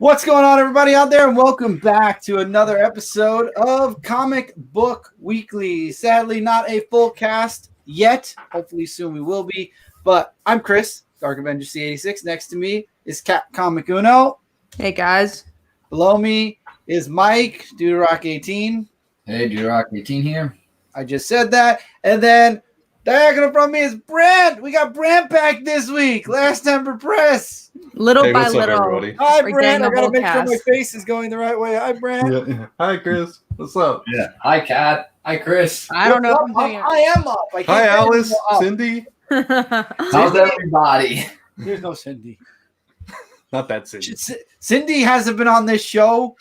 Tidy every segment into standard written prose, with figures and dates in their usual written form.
What's going on, everybody out there, and welcome back to another episode of Comic Book Weekly. Sadly, not a full cast yet. Hopefully soon we will be. But I'm Chris, Dark Avenger C86. Next to me is Cat Comic Uno. Hey, guys. Below me is Mike, Duderock 18. Hey, Duderock 18 here. I just said that. And then diagonal from me is Brent. We got Brent back this week. Last time for press. Little by what's up, little. everybody? Hi, We're Brent. I getting gotta the make whole sure my cast. face is going the right way. Hi, Brent. Yeah. Hi, Chris. What's up? Yeah. Hi, Kat. Hi, Chris. I don't know if I'm doing I am up. I can't Hi, get Alice. anymore up. Cindy. it. How's everybody? There's no Cindy. Not that Cindy. Cindy hasn't been on this show.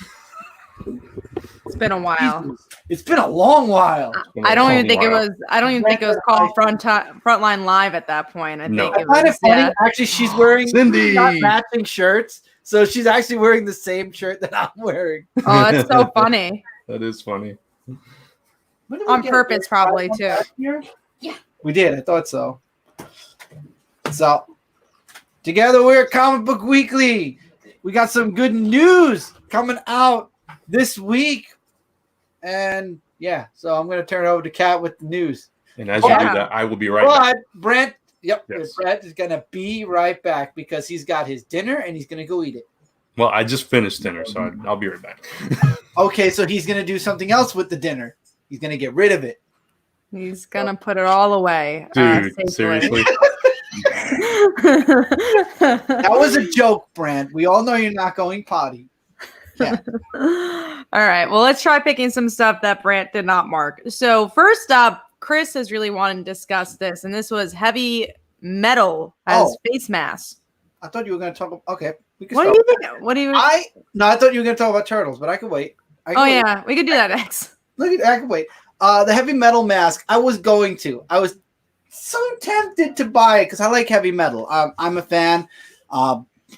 It's been a while. It's been a long while. I don't even think it was. I don't even think it was called Frontline Live at that point. I No. think I it find was. it funny. Yeah. Actually, she's wearing Cindy. not matching shirts, so she's actually wearing the same shirt that I'm wearing. Oh, that's so funny. That is funny. When did we On get purpose, this? probably, too. Last year? Yeah, we did. I thought so. So, together we're Comic Book Weekly. We got some good news coming out this week. And yeah, so I'm going to turn it over to Kat with the news. And as you Yeah. do that, I will be right back. But Brent, Yes. Brent is going to be right back because he's got his dinner and he's going to go eat it. Well, I just finished dinner, so I'll be right back. Okay, so he's going to do something else with the dinner. He's going to get rid of it. He's gonna put it all away. Dude, safely. seriously? That was a joke, Brent. We all know you're not going potty. Yeah. All right. Well, let's try picking some stuff that Brant did not mark. So first up, Chris has really wanted to discuss this, and this was heavy metal as face masks. I thought you were going to talk about. Okay. We can What do start. you think? What do you? I thought you were going to talk about turtles, but I could wait. Oh yeah, we could do that next. Look, I could wait. The heavy metal mask. I was going to. I was so tempted to buy it because I like heavy metal. I'm a fan.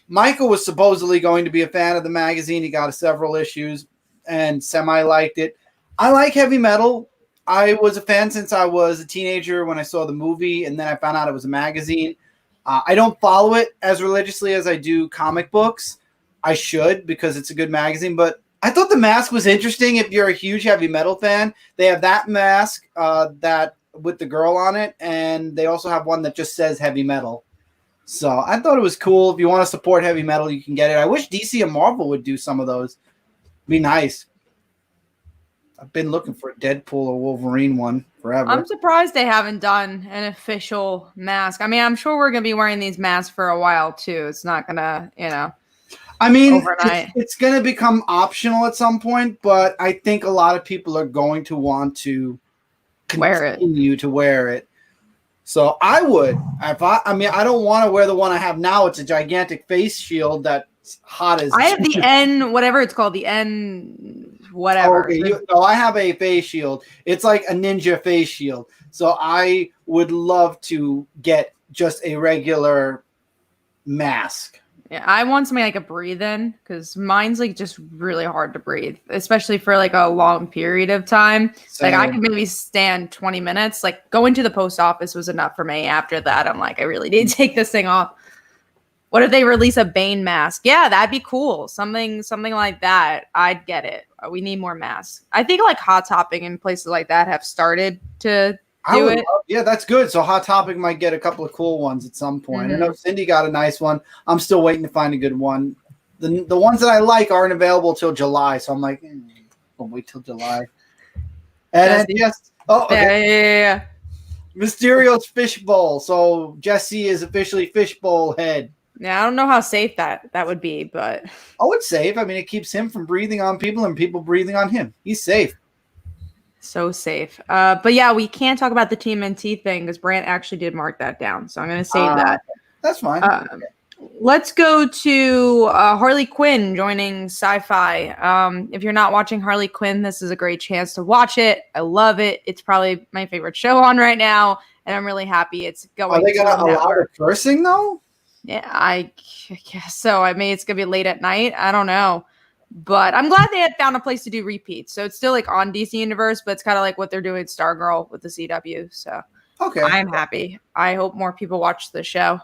Michael was supposedly going to be a fan of the magazine. He got several issues and semi liked it. I like heavy metal. I was a fan since I was a teenager when I saw the movie, and then I found out it was a magazine. I don't follow it as religiously as I do comic books. I should because it's a good magazine, but I thought the mask was interesting. If you're a huge heavy metal fan, they have that mask that with the girl on it, and they also have one that just says heavy metal. So I thought it was cool. If you want to support heavy metal, you can get it. I wish DC and Marvel would do some of those. Be nice. I've been looking for a Deadpool or Wolverine one forever. I'm surprised they haven't done an official mask. I mean, I'm sure we're gonna be wearing these masks for a while too. It's not gonna, I mean, overnight. it's going to become optional at some point, but I think a lot of people are going to want to continue to wear it. So I would. I don't want to wear the one I have now. It's a gigantic face shield that's hot as. I have the N, whatever it's called, the N, whatever. Okay, I have a face shield. It's like a ninja face shield. So I would love to get just a regular mask. Yeah, I want something like a breathe-in because mine's like just really hard to breathe, especially for like a long period of time. Same. Like I could maybe stand 20 minutes. Like going to the post office was enough for me. After that, I'm like, I really need to take this thing off. What if they release a Bane mask? Yeah, that'd be cool. Something like that. I'd get it. We need more masks. I think like Hot Topping and places like that have started to do it. Yeah, that's good. So Hot Topic might get a couple of cool ones at some point. Mm-hmm. I know Cindy got a nice one. I'm still waiting to find a good one. The ones that I like aren't available till July, so I'm like, I'll wait till July. And then, yes. Oh, okay. Yeah. Mysterio's fishbowl. So Jesse is officially fishbowl head. Yeah, I don't know how safe that would be, but Oh, it's safe. I mean, it keeps him from breathing on people and people breathing on him. He's safe. so safe. But yeah, we can't talk about the TMNT thing because Brant actually did mark that down. So I'm going to save that. That's fine. Let's go to Harley Quinn joining SyFy. If you're not watching Harley Quinn, this is a great chance to watch it. I love it. It's probably my favorite show on right now, and I'm really happy it's going. Are they going to the allow network. cursing, though? Yeah, I guess so. I mean, it's going to be late at night. I don't know. But I'm glad they had found a place to do repeats. So it's still like on DC Universe, but it's kind of like what they're doing Stargirl with the CW. So Okay. I'm happy. I hope more people watch the show.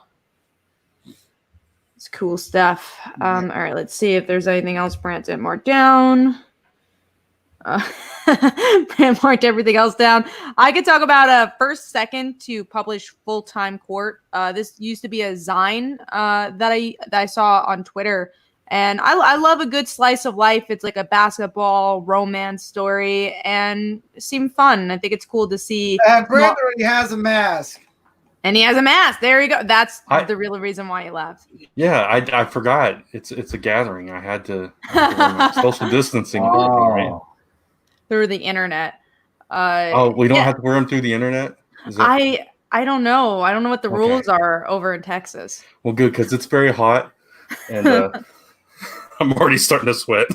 It's cool stuff. All right, let's see if there's anything else Brant didn't mark down. Brant marked everything else down. I could talk about first second to publish full-time court. This used to be a Zine that I saw on Twitter, and I love a good slice of life. It's like a basketball romance story, and it seemed fun. I think it's cool to see. Brant already has a mask. And he has a mask. There you go. That's the real reason why he left. Yeah, I forgot. It's a gathering. I had to social distancing. Right? Through the internet. We don't have to wear them through the internet? I don't know. I don't know what the rules are over in Texas. Well, good, because it's very hot, and I'm already starting to sweat.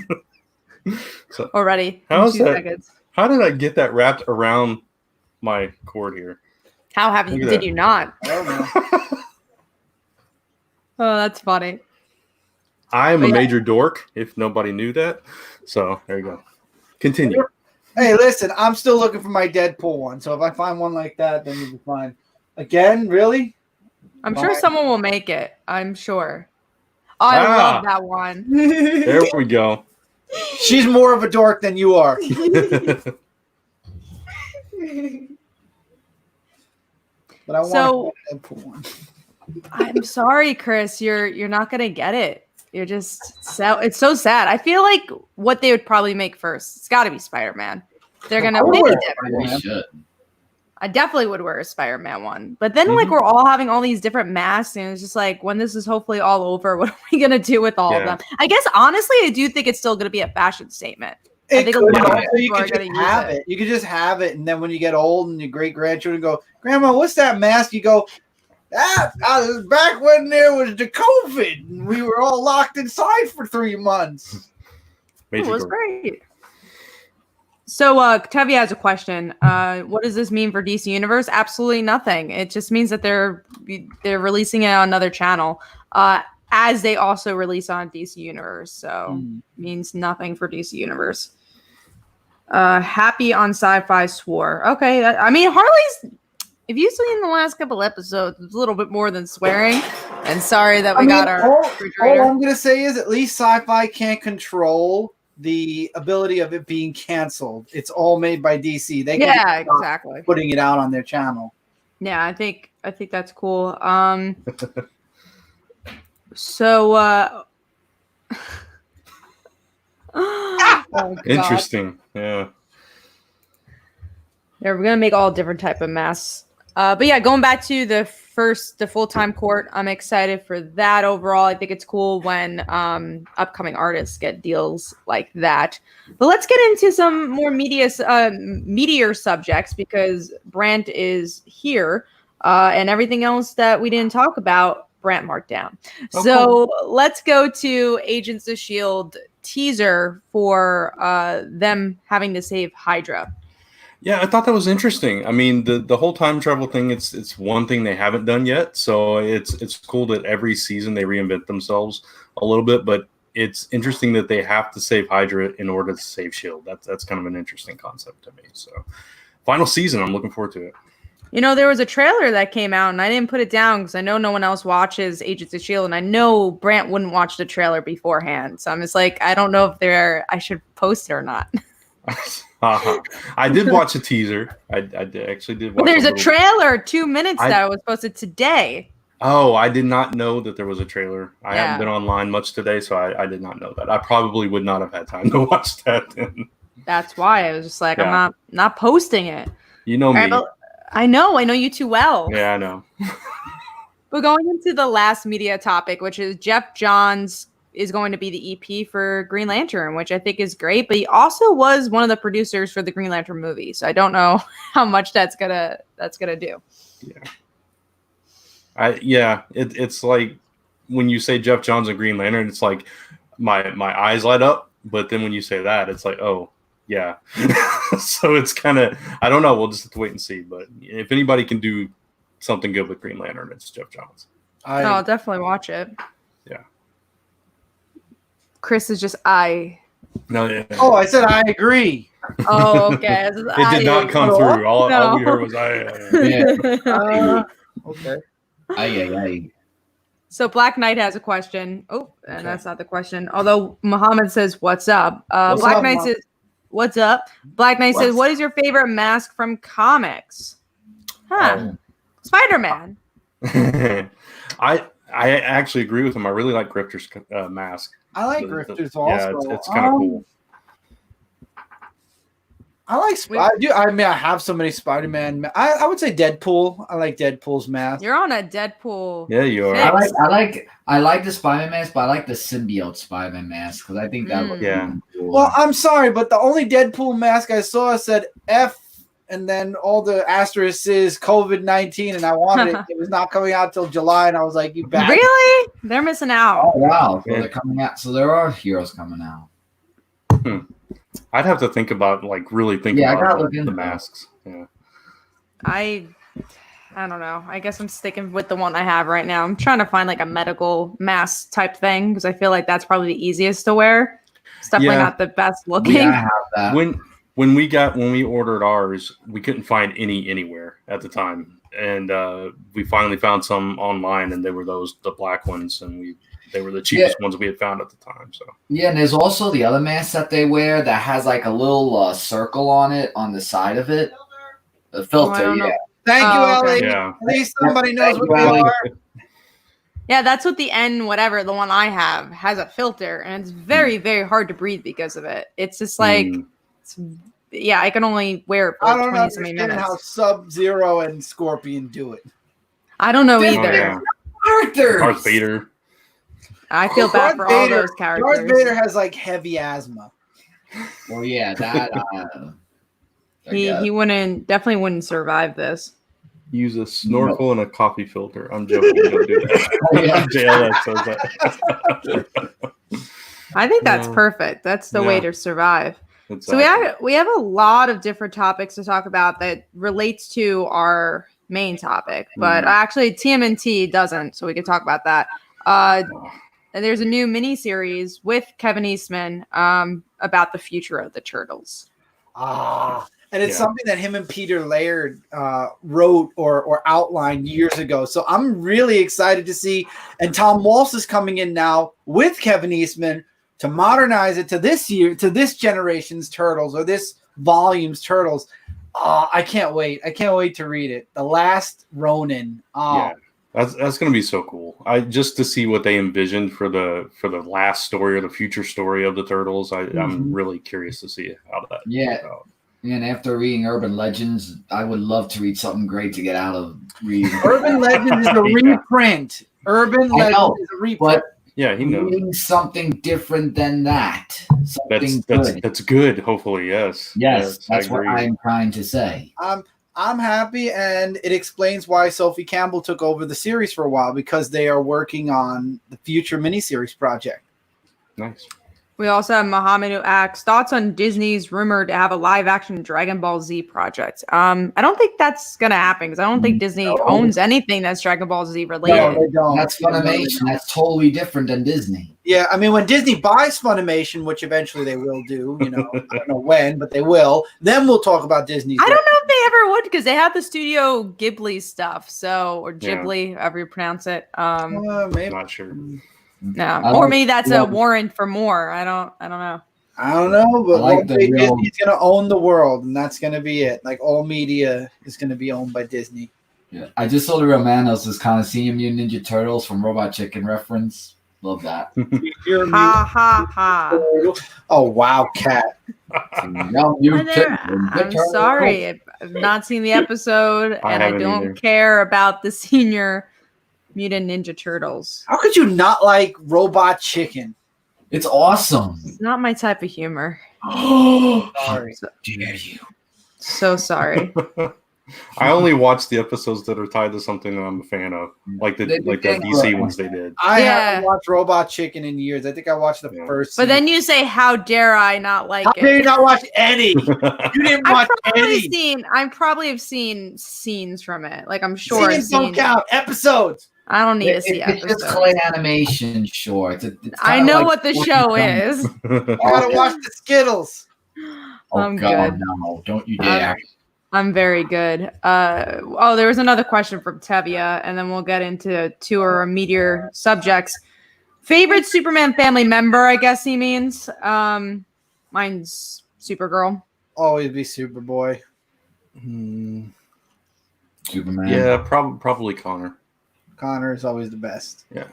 So, already. How's 2 that? seconds. How did I get that wrapped around my cord here? How did you not? I don't know. Oh, that's funny. I'm a major dork, if nobody knew that. So there you go. Continue. Hey, listen, I'm still looking for my Deadpool one. So if I find one like that, then you'll be fine. Again, really? I'm sure someone will make it. I'm sure. Oh, I love that one. There we go. She's more of a dork than you are. But I want a Deadpool one. I'm sorry, Chris. You're not gonna get it. You're just it's so sad. I feel like what they would probably make first. It's got to be Spider-Man. They're gonna maybe should. I definitely would wear a Spider-Man one. But then like we're all having all these different masks, and it's just like when this is hopefully all over, what are we gonna do with all of them? I guess honestly, I do think it's still gonna be a fashion statement. I think you could just have it. You could just have it, and then when you get old and your great grandchildren go, "Grandma, what's that mask?" You go, back when there was the COVID and we were all locked inside for 3 months. It was great. So Tevi has a question. What does this mean for DC Universe? Absolutely nothing. It just means that they're releasing it on another channel as they also release on DC Universe. So means nothing for DC Universe. Happy on SyFy swore. Okay, I mean Harley's. If you've seen the last couple episodes, it's a little bit more than swearing. And sorry that we got our refrigerator. All I'm going to say is at least SyFy can't control the ability of it being canceled. It's all made by DC. They can exactly putting it out on their channel. Yeah, I think that's cool. So oh, interesting. Yeah. Yeah, we're gonna make all different type of masks. But yeah, going back to the full-time court, I'm excited for that overall. I think it's cool when upcoming artists get deals like that. But let's get into some more meatier subjects because Brant is here and everything else that we didn't talk about, Brant marked down. So let's go to Agents of S.H.I.E.L.D. teaser for them having to save Hydra. Yeah, I thought that was interesting. I mean, the whole time travel thing, it's one thing they haven't done yet. So it's cool that every season they reinvent themselves a little bit, but it's interesting that they have to save Hydra in order to save S.H.I.E.L.D. That's kind of an interesting concept to me. So final season, I'm looking forward to it. You know, there was a trailer that came out, and I didn't put it down because I know no one else watches Agents of S.H.I.E.L.D., and I know Brant wouldn't watch the trailer beforehand. So I'm just like, I don't know if I should post it or not. I did watch a teaser. I actually did watch. There's a trailer, 2 minutes that was posted today. Oh, I did not know that there was a trailer. I haven't been online much today, so I did not know that. I probably would not have had time to watch that then. That's why I was just like, I'm not posting it. You know me. Right, I know you too well. Yeah, I know. But going into the last media topic, which is Geoff Johns is going to be the EP for Green Lantern, which I think is great. But he also was one of the producers for the Green Lantern movie, so I don't know how much that's gonna do. Yeah, it's like when you say Geoff Johns and Green Lantern, it's like my eyes light up. But then when you say that, it's like, oh yeah. So it's kind of, I don't know. We'll just have to wait and see. But if anybody can do something good with Green Lantern, it's Geoff Johns. I'll definitely watch it. Yeah. Chris is just No, yeah. Oh, I said I agree. Oh, okay. It did not come through. All we heard was Okay. Aye. So Black Knight has a question. Oh, and that's not the question. Although Muhammad says, "What's up?" Black Knight says, "What's up?" Black Knight says, "What is your favorite mask from comics?" Spider-Man. I actually agree with him. I really like Grifter's mask. I like Grifter's also. Yeah, it's kind of cool. I like I mean, I have so many Spider-Man. I would say Deadpool. I like Deadpool's mask. You're on a Deadpool. Yeah, you are. I like the Spider-Man mask, but I like the symbiote Spider-Man mask because I think that looks really cool. Well, I'm sorry, but the only Deadpool mask I saw said F, and then all the asterisks is COVID-19, and I wanted it. It was not coming out till July, and I was like, "You bastard!" Really? They're missing out. Oh wow! So they're coming out. So there are heroes coming out. I'd have to think about really thinking about the masks. Yeah. I don't know. I guess I'm sticking with the one I have right now. I'm trying to find a medical mask type thing because I feel like that's probably the easiest to wear. It's definitely not the best looking. Yeah, I have that. When we ordered ours, we couldn't find any anywhere at the time, and we finally found some online, and they were the black ones, and they were the cheapest ones we had found at the time. So and there's also the other mask that they wear that has a little circle on it on the side of it. The filter, Thank you, Ellie. Yeah. At least somebody knows what they are. Yeah, that's what the N the one I have has a filter, and it's very, very hard to breathe because of it. It's just I can only wear it for I don't 20 something understand minutes. how Sub-Zero and Scorpion do it. I don't know either. Yeah. Characters. Darth Vader. I feel bad for all those characters. Darth Vader has heavy asthma. Well, yeah, that he definitely wouldn't survive this. Use a snorkel and a coffee filter. I'm joking. Don't do that. JLS says that. I think that's perfect. That's the way to survive. Exactly. So we have a lot of different topics to talk about that relates to our main topic, but actually TMNT doesn't, so we could talk about that. And there's a new mini-series with Kevin Eastman about the future of the Turtles. And it's something that him and Peter Laird wrote or outlined years ago. So I'm really excited to see. And Tom Waltz is coming in now with Kevin Eastman to modernize it to this generation's Turtles or this volume's Turtles. I can't wait. I can't wait to read it. The Last Ronin. Yeah. That's going to be so cool. Just to see what they envisioned for the last story or the future story of the Turtles. I'm really curious to see how that. Yeah. And after reading Urban Legends, I would love to read something great to get out of reading. Urban Legends is a reprint. Urban Legends is a reprint. Yeah, he knows. Reading something different than that. Something that's good. Hopefully, yes. Yes, that's what I'm trying to say. I'm happy, and it explains why Sophie Campbell took over the series for a while, because they are working on the future miniseries project. Nice. We also have Muhammad who asks, thoughts on Disney's rumor to have a live-action Dragon Ball Z project. I don't think that's going to happen, because I don't think Disney owns anything that's Dragon Ball Z related. No, they don't. That's Funimation. That's totally different than Disney. Yeah, I mean, when Disney buys Funimation, which eventually they will do, I don't know when, but they will, then we'll talk about Disney. I don't know if they ever would, because they have the Studio Ghibli stuff, or Ghibli, however you pronounce it. Maybe. Not sure. No, or maybe that's a warrant for more. I don't know. I don't know, but one day Disney's going to own the world, and that's going to be it. All media is going to be owned by Disney. Yeah, I just saw the Real Manos was kind of seeing Mutant Ninja Turtles from Robot Chicken reference. Love that. Ha ha ha. Oh, wow, Cat. I'm sorry. I've not seen the episode, and I don't care about the senior Mutant Ninja Turtles. How could you not like Robot Chicken? It's awesome. It's not my type of humor. Sorry. Dare you? So sorry. I only watch the episodes that are tied to something that I'm a fan of, like the DC ones they did. I haven't watched Robot Chicken in years. I think I watched the first season. But then you say, how dare I not like it? How dare you not watch any? You didn't watch any. I probably have seen scenes from it. I'm sure Scenes don't count. Episodes. I don't need to see episodes. It's just clay animation, sure. I know what the show is. You gotta watch the Skittles. Oh, God, no. Don't you dare. I'm very good. There was another question from Tevia, and then we'll get into two or meteor subjects. Favorite Superman family member, I guess he means. Mine's Supergirl. Always be Superboy. Superman. Yeah, probably Connor. Connor is always the best. Yeah.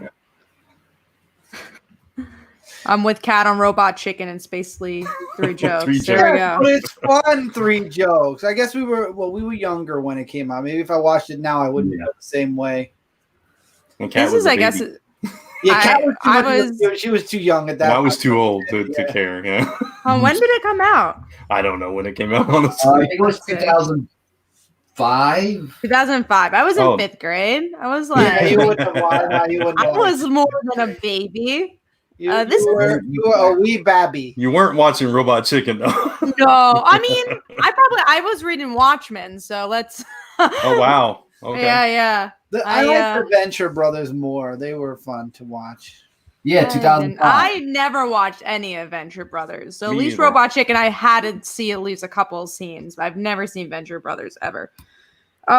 I'm with Cat on Robot Chicken and Spacely 3 jokes. Three There we Yeah, go. but it's fun. 3 jokes. I guess we were younger when it came out. Maybe if I watched it now, I wouldn't feel the same way. When Kat This was is, a I guess, baby. Yeah, Kat was too I much- she was too young at that. And I was point. too old to care. Yeah. when did it come out? I don't know when it came out, I honestly. think it was 2005. 2005. I was in Oh. 5th grade. I was Yeah, like, you wouldn't have watched. No, you wouldn't I have. was more than a baby. You, this you, were, you were a wee babby. You weren't watching Robot Chicken, though. No, I mean, I was reading Watchmen, so let's. Oh, wow. Okay. Yeah. I like the Venture Brothers more. They were fun to watch. Yeah, 2005. I never watched any of Venture Brothers, so at Me least either. Robot Chicken, I had to see at least a couple of scenes. But I've never seen Venture Brothers ever.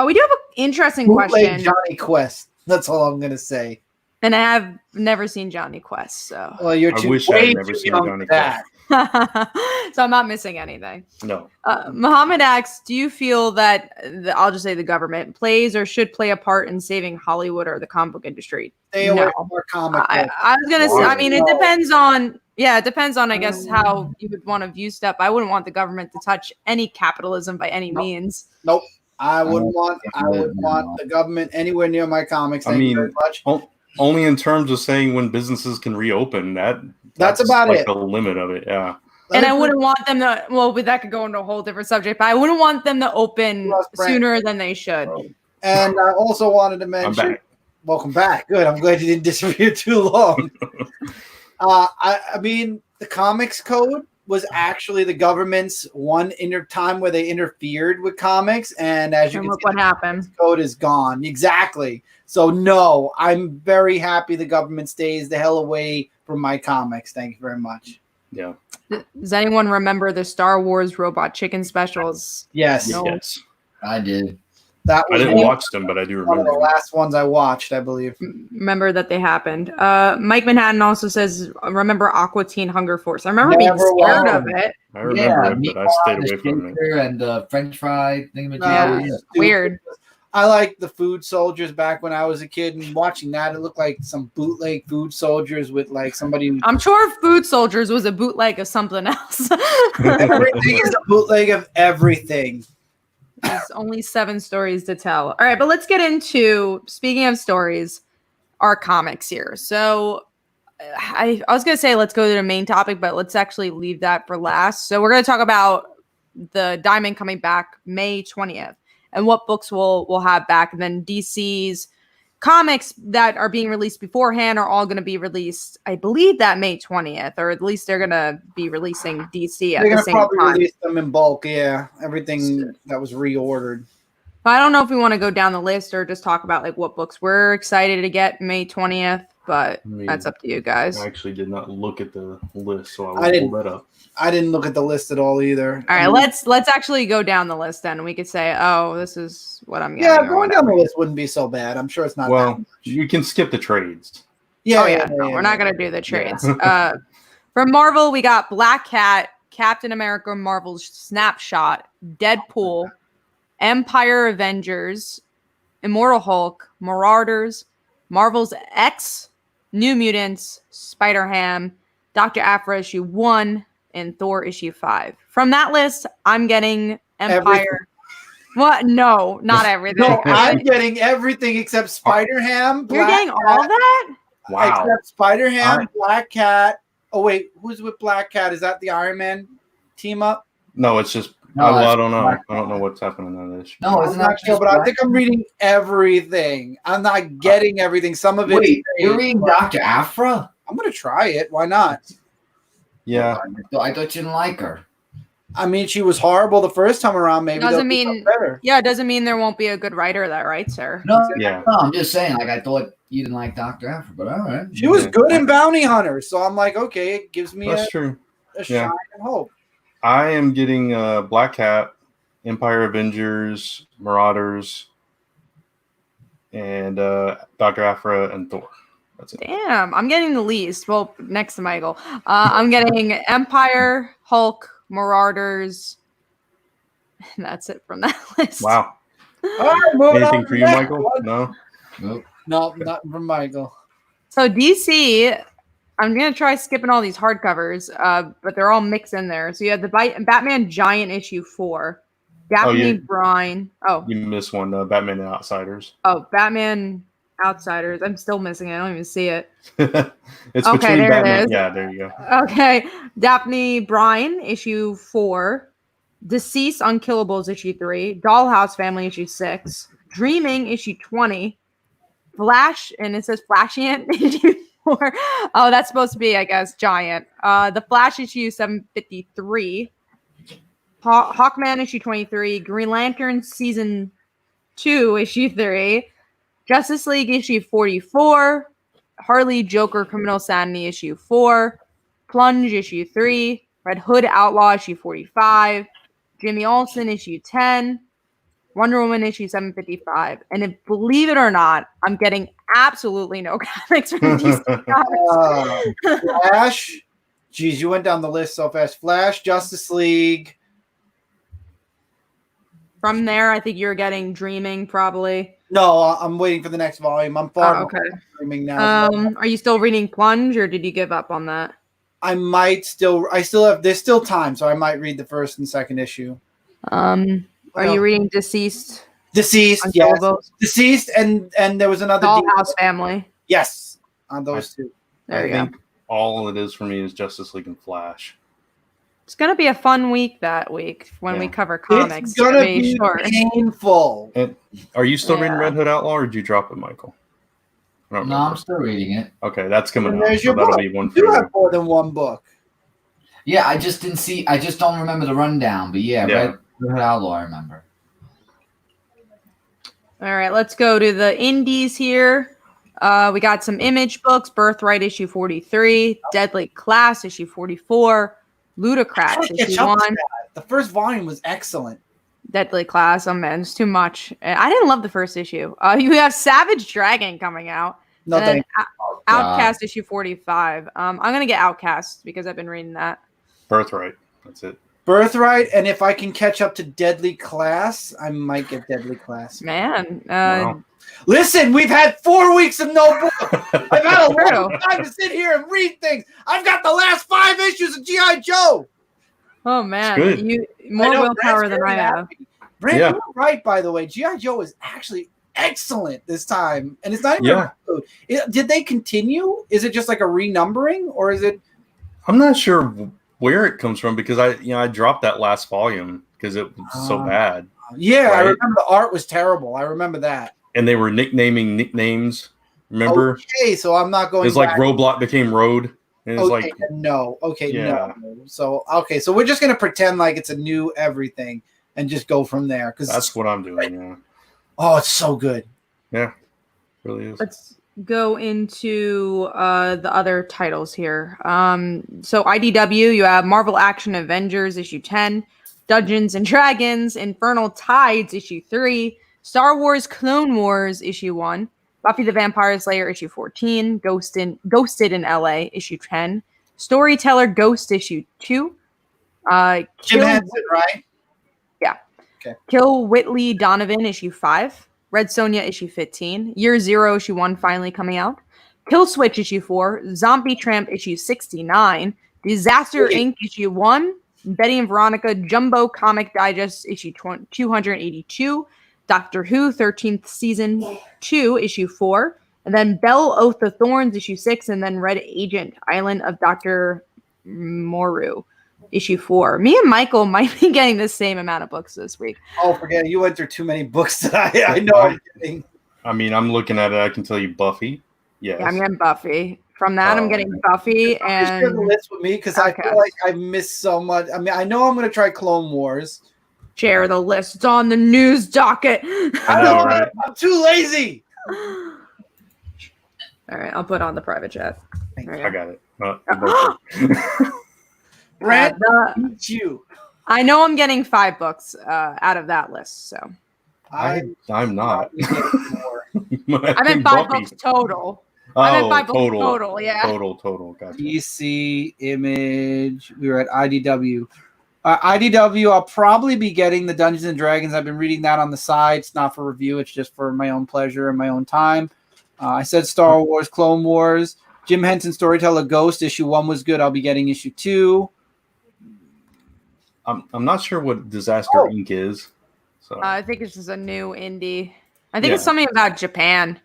We do have an interesting Bootleg question, Johnny Quest. That's all I'm gonna say. and I have never seen Johnny Quest, so Well, you're I too, wish I way had never too seen young Johnny for that. so I'm not missing anything. No. Muhammad asks, do you feel that I'll just say the government plays or should play a part in saving Hollywood or the comic book industry? Stay away No. from our comic I book. was gonna say. I mean, it No. depends on. Yeah, it depends on. I guess how you would want to view stuff. I wouldn't want the government to touch any capitalism by any means. Nope. I wouldn't want No. the government anywhere near my comics. I Thank you mean, very much. Only in terms of saying when businesses can reopen. That's about like it. the limit of it. Yeah. And I wouldn't want them to. Well, but that could go into a whole different subject. But I wouldn't want them to open Lost brand. sooner than they should. And I also wanted to I'm mention. back. Welcome back. Good. I'm glad you didn't disappear too long. I mean, the comics code was actually the government's time where they interfered with comics, and as you And can look see, what happened. the code is gone. Exactly. So no, I'm very happy the government stays the hell away from my comics. Thank you very much. Yeah. Does anyone remember the Star Wars Robot Chicken specials? Yes, No. Yes. I did. that I was didn't watch them, but I do one of remember. the last ones I watched, I believe. Remember that they happened. Mike Manhattan also says, remember Aqua Teen Hunger Force. I remember being Never scared watched. of it. I remember it, but I stayed the away from it. shaker and the French fry thingamajig. Yeah. it was Weird. stupid. I liked the food soldiers back when I was a kid, and watching that, it looked like some bootleg food soldiers with like somebody. I'm sure Food Soldiers was a bootleg of something else. Everything is a bootleg of everything. There's only 7 stories to tell. All right, but let's get into, speaking of stories, our comics here. So I was going to say let's go to the main topic, but let's actually leave that for last. So we're going to talk about the Diamond coming back May 20th and what books we'll have back. And then DC's comics that are being released beforehand are all going to be released, I believe, that May 20th, or at least they're going to be releasing DC at They're the gonna same probably time. release them in bulk. Yeah, everything that was reordered. I don't know if we want to go down the list or just talk about like what books we're excited to get May 20th, but I mean, that's up to you guys. I actually did not look at the list, so I I didn't- will pull that up. I didn't look at the list at all either. All right, let's actually go down the list then. We could say, oh, this is what I'm getting. Yeah, or going down whatever. the list wouldn't be so bad. I'm sure it's not. that Well, much. you can skip the trades. Yeah, Oh yeah, no, yeah. we're not gonna do the trades. From Marvel, we got Black Cat, Captain America, Marvel's Snapshot, Deadpool, Empire Avengers, Immortal Hulk, Marauders, Marvel's X, New Mutants, Spider-Ham, Dr. Aphra issue 1, and Thor issue 5. From that list, I'm getting Empire. Everything. What? No, not everything. No, I'm getting everything except Spider-Ham. You're Black getting all Cat, that? Wow. Except Spider-Ham, Alright. Black Cat. Oh wait, who's with Black Cat? Is that the Iron Man team up? No, it's just No, I it's don't know. Black I don't know what's happening on this. No, I'm it's not not sure, just but I Black- think I'm reading everything. I'm not getting everything. Some of it. Wait, you're reading Dr. Aphra? I'm gonna try it. Why not? Yeah. I thought you didn't like her. I mean, she was horrible the first time around. Maybe Doesn't they'll do mean- better. Yeah, it doesn't mean there won't be a good writer that writes her. No, Yeah. no, I'm just saying. Like I thought you didn't like Dr. Aphra, but all right. She was Yeah. good in Bounty Hunter, so I'm like, okay, it gives me That's true. a Yeah. shine and hope. I am getting Black Cat, Empire Avengers, Marauders, and Dr. Aphra and Thor. That's it. Damn, I'm getting the least. Well, next to Michael. I'm getting Empire, Hulk, Marauders. And that's it from that list. Wow. All right, moving Anything on for to you, the next Michael? one. Nope. No, not from Michael. So DC, I'm gonna try skipping all these hardcovers, but they're all mixed in there. So you have the Batman Giant issue 4, Daphne Brine. You missed one, Batman and Outsiders. Oh, Batman Outsiders. I'm still missing it. I don't even see it. It's Okay, between there it Batman. is. Yeah, there you go. Okay, Daphne Brine issue 4, Deceased Unkillables issue 3, Dollhouse Family issue 6, Dreaming issue 20, Flash, and it says Flashiant issue 4. Oh, that's supposed to be, I guess, Giant. The Flash issue 753, Hawkman issue 23, Green Lantern season 2 issue 3, Justice League issue 44, Harley Joker Criminal Sanity issue 4, Plunge issue 3, Red Hood Outlaw issue 45, Jimmy Olsen issue 10, Wonder Woman issue 755. And if, believe it or not, I'm getting absolutely no comics from DC Comics. Flash. Geez, you went down the list so fast. Flash, Justice League. From there, I think you're getting Dreaming probably. No, I'm waiting for the next volume. I'm far okay. Dreaming now. Are you still reading Plunge, or did you give up on that? I still have, there's still time, so I might read the first and second issue. Are you reading Deceased? Deceased, yes. Deceased, and there was another Dollhouse Family. Yes, on those two. There you go. All it is for me is Justice League and Flash. It's gonna be a fun week that week when we cover comics. It's gonna be short. painful. And are you still reading Red Hood Outlaw, or did you drop it, Michael? No, I'm still reading it. Okay, that's coming And out. there's So your that'll book. be one for You you. have more than one book. Yeah, I just don't remember the rundown, but Red Hood Outlaw, I remember. All right, let's go to the indies here. We got some Image books: Birthright issue 43, Deadly Class issue 44, Ludicrous issue 1. The first volume was excellent. Deadly Class, oh man, it's too much. I didn't love the first issue. You have Savage Dragon coming out. No, and then thank Outcast issue 45. I'm gonna get Outcast because I've been reading that. Birthright. That's it. Birthright, and if I can catch up to Deadly Class, I might get Deadly Class. Man, Wow. Listen, we've had 4 weeks of no book. I've had a True. long time to sit here and read things. I've got the last 5 issues of G.I. Joe. Oh man, good. you more willpower than I have. Brent, Yeah. you're right, by the way. G.I. Joe is actually excellent this time. And it's not even did they continue? Is it just like a renumbering, or is it? I'm not sure where it comes from because I dropped that last volume because it was so bad. Yeah, Right? I remember the art was terrible. I remember that. And they were nicknaming nicknames. Remember? Okay, so I'm not going. It's like back. Roadblock became Road. And it's Okay, like no. Okay, Yeah. no. So so we're just gonna pretend like it's a new everything and just go from there because that's what I'm doing. Yeah, oh, it's so good. really is. Let's go into the other titles here. So IDW, you have Marvel Action Avengers issue 10, Dungeons and Dragons, Infernal Tides issue 3, Star Wars Clone Wars issue 1, Buffy the Vampire Slayer issue 14, Ghosted in LA issue 10, Storyteller Ghost issue 2, Jim Henson, right? Yeah. Okay. Kill Whitley Donovan issue 5, Red Sonja issue 15, Year Zero issue 1 finally coming out, Kill Switch issue 4, Zombie Tramp issue 69, Disaster Inc. issue 1, Betty and Veronica Jumbo Comic Digest issue 282, Doctor Who 13th season 2 issue 4, and then Belle Oath of Thorns issue 6, and then Red Agent Island of Dr. Moru issue 4. Me and Michael might be getting the same amount of books this week. Oh, forget it. You went through too many books that I know. I'm getting. I mean, I'm looking at it. I can tell you Buffy. Yes. Yeah, I'm getting Buffy. From that, I'm getting Buffy Share the and list with me because I feel like I missed so much. I mean, I know I'm going to try Clone Wars. share the list. It's on the news docket. I know, right? I'm too lazy. All right, I'll put on the private chat. I got it. Brad, it's you. I know I'm getting 5 books out of that list. So I'm not. I meant 5 books total. I meant 5 books total. Yeah. Total. Gotcha. DC, Image. We were at IDW. IDW, I'll probably be getting the Dungeons and Dragons. I've been reading that on the side. It's not for review. It's just for my own pleasure and my own time. I said Star Wars, Clone Wars. Jim Henson Storyteller Ghost, issue 1 was good. I'll be getting issue 2. I'm not sure what Disaster Inc. is. So I think it's just a new indie. I think it's something about Japan.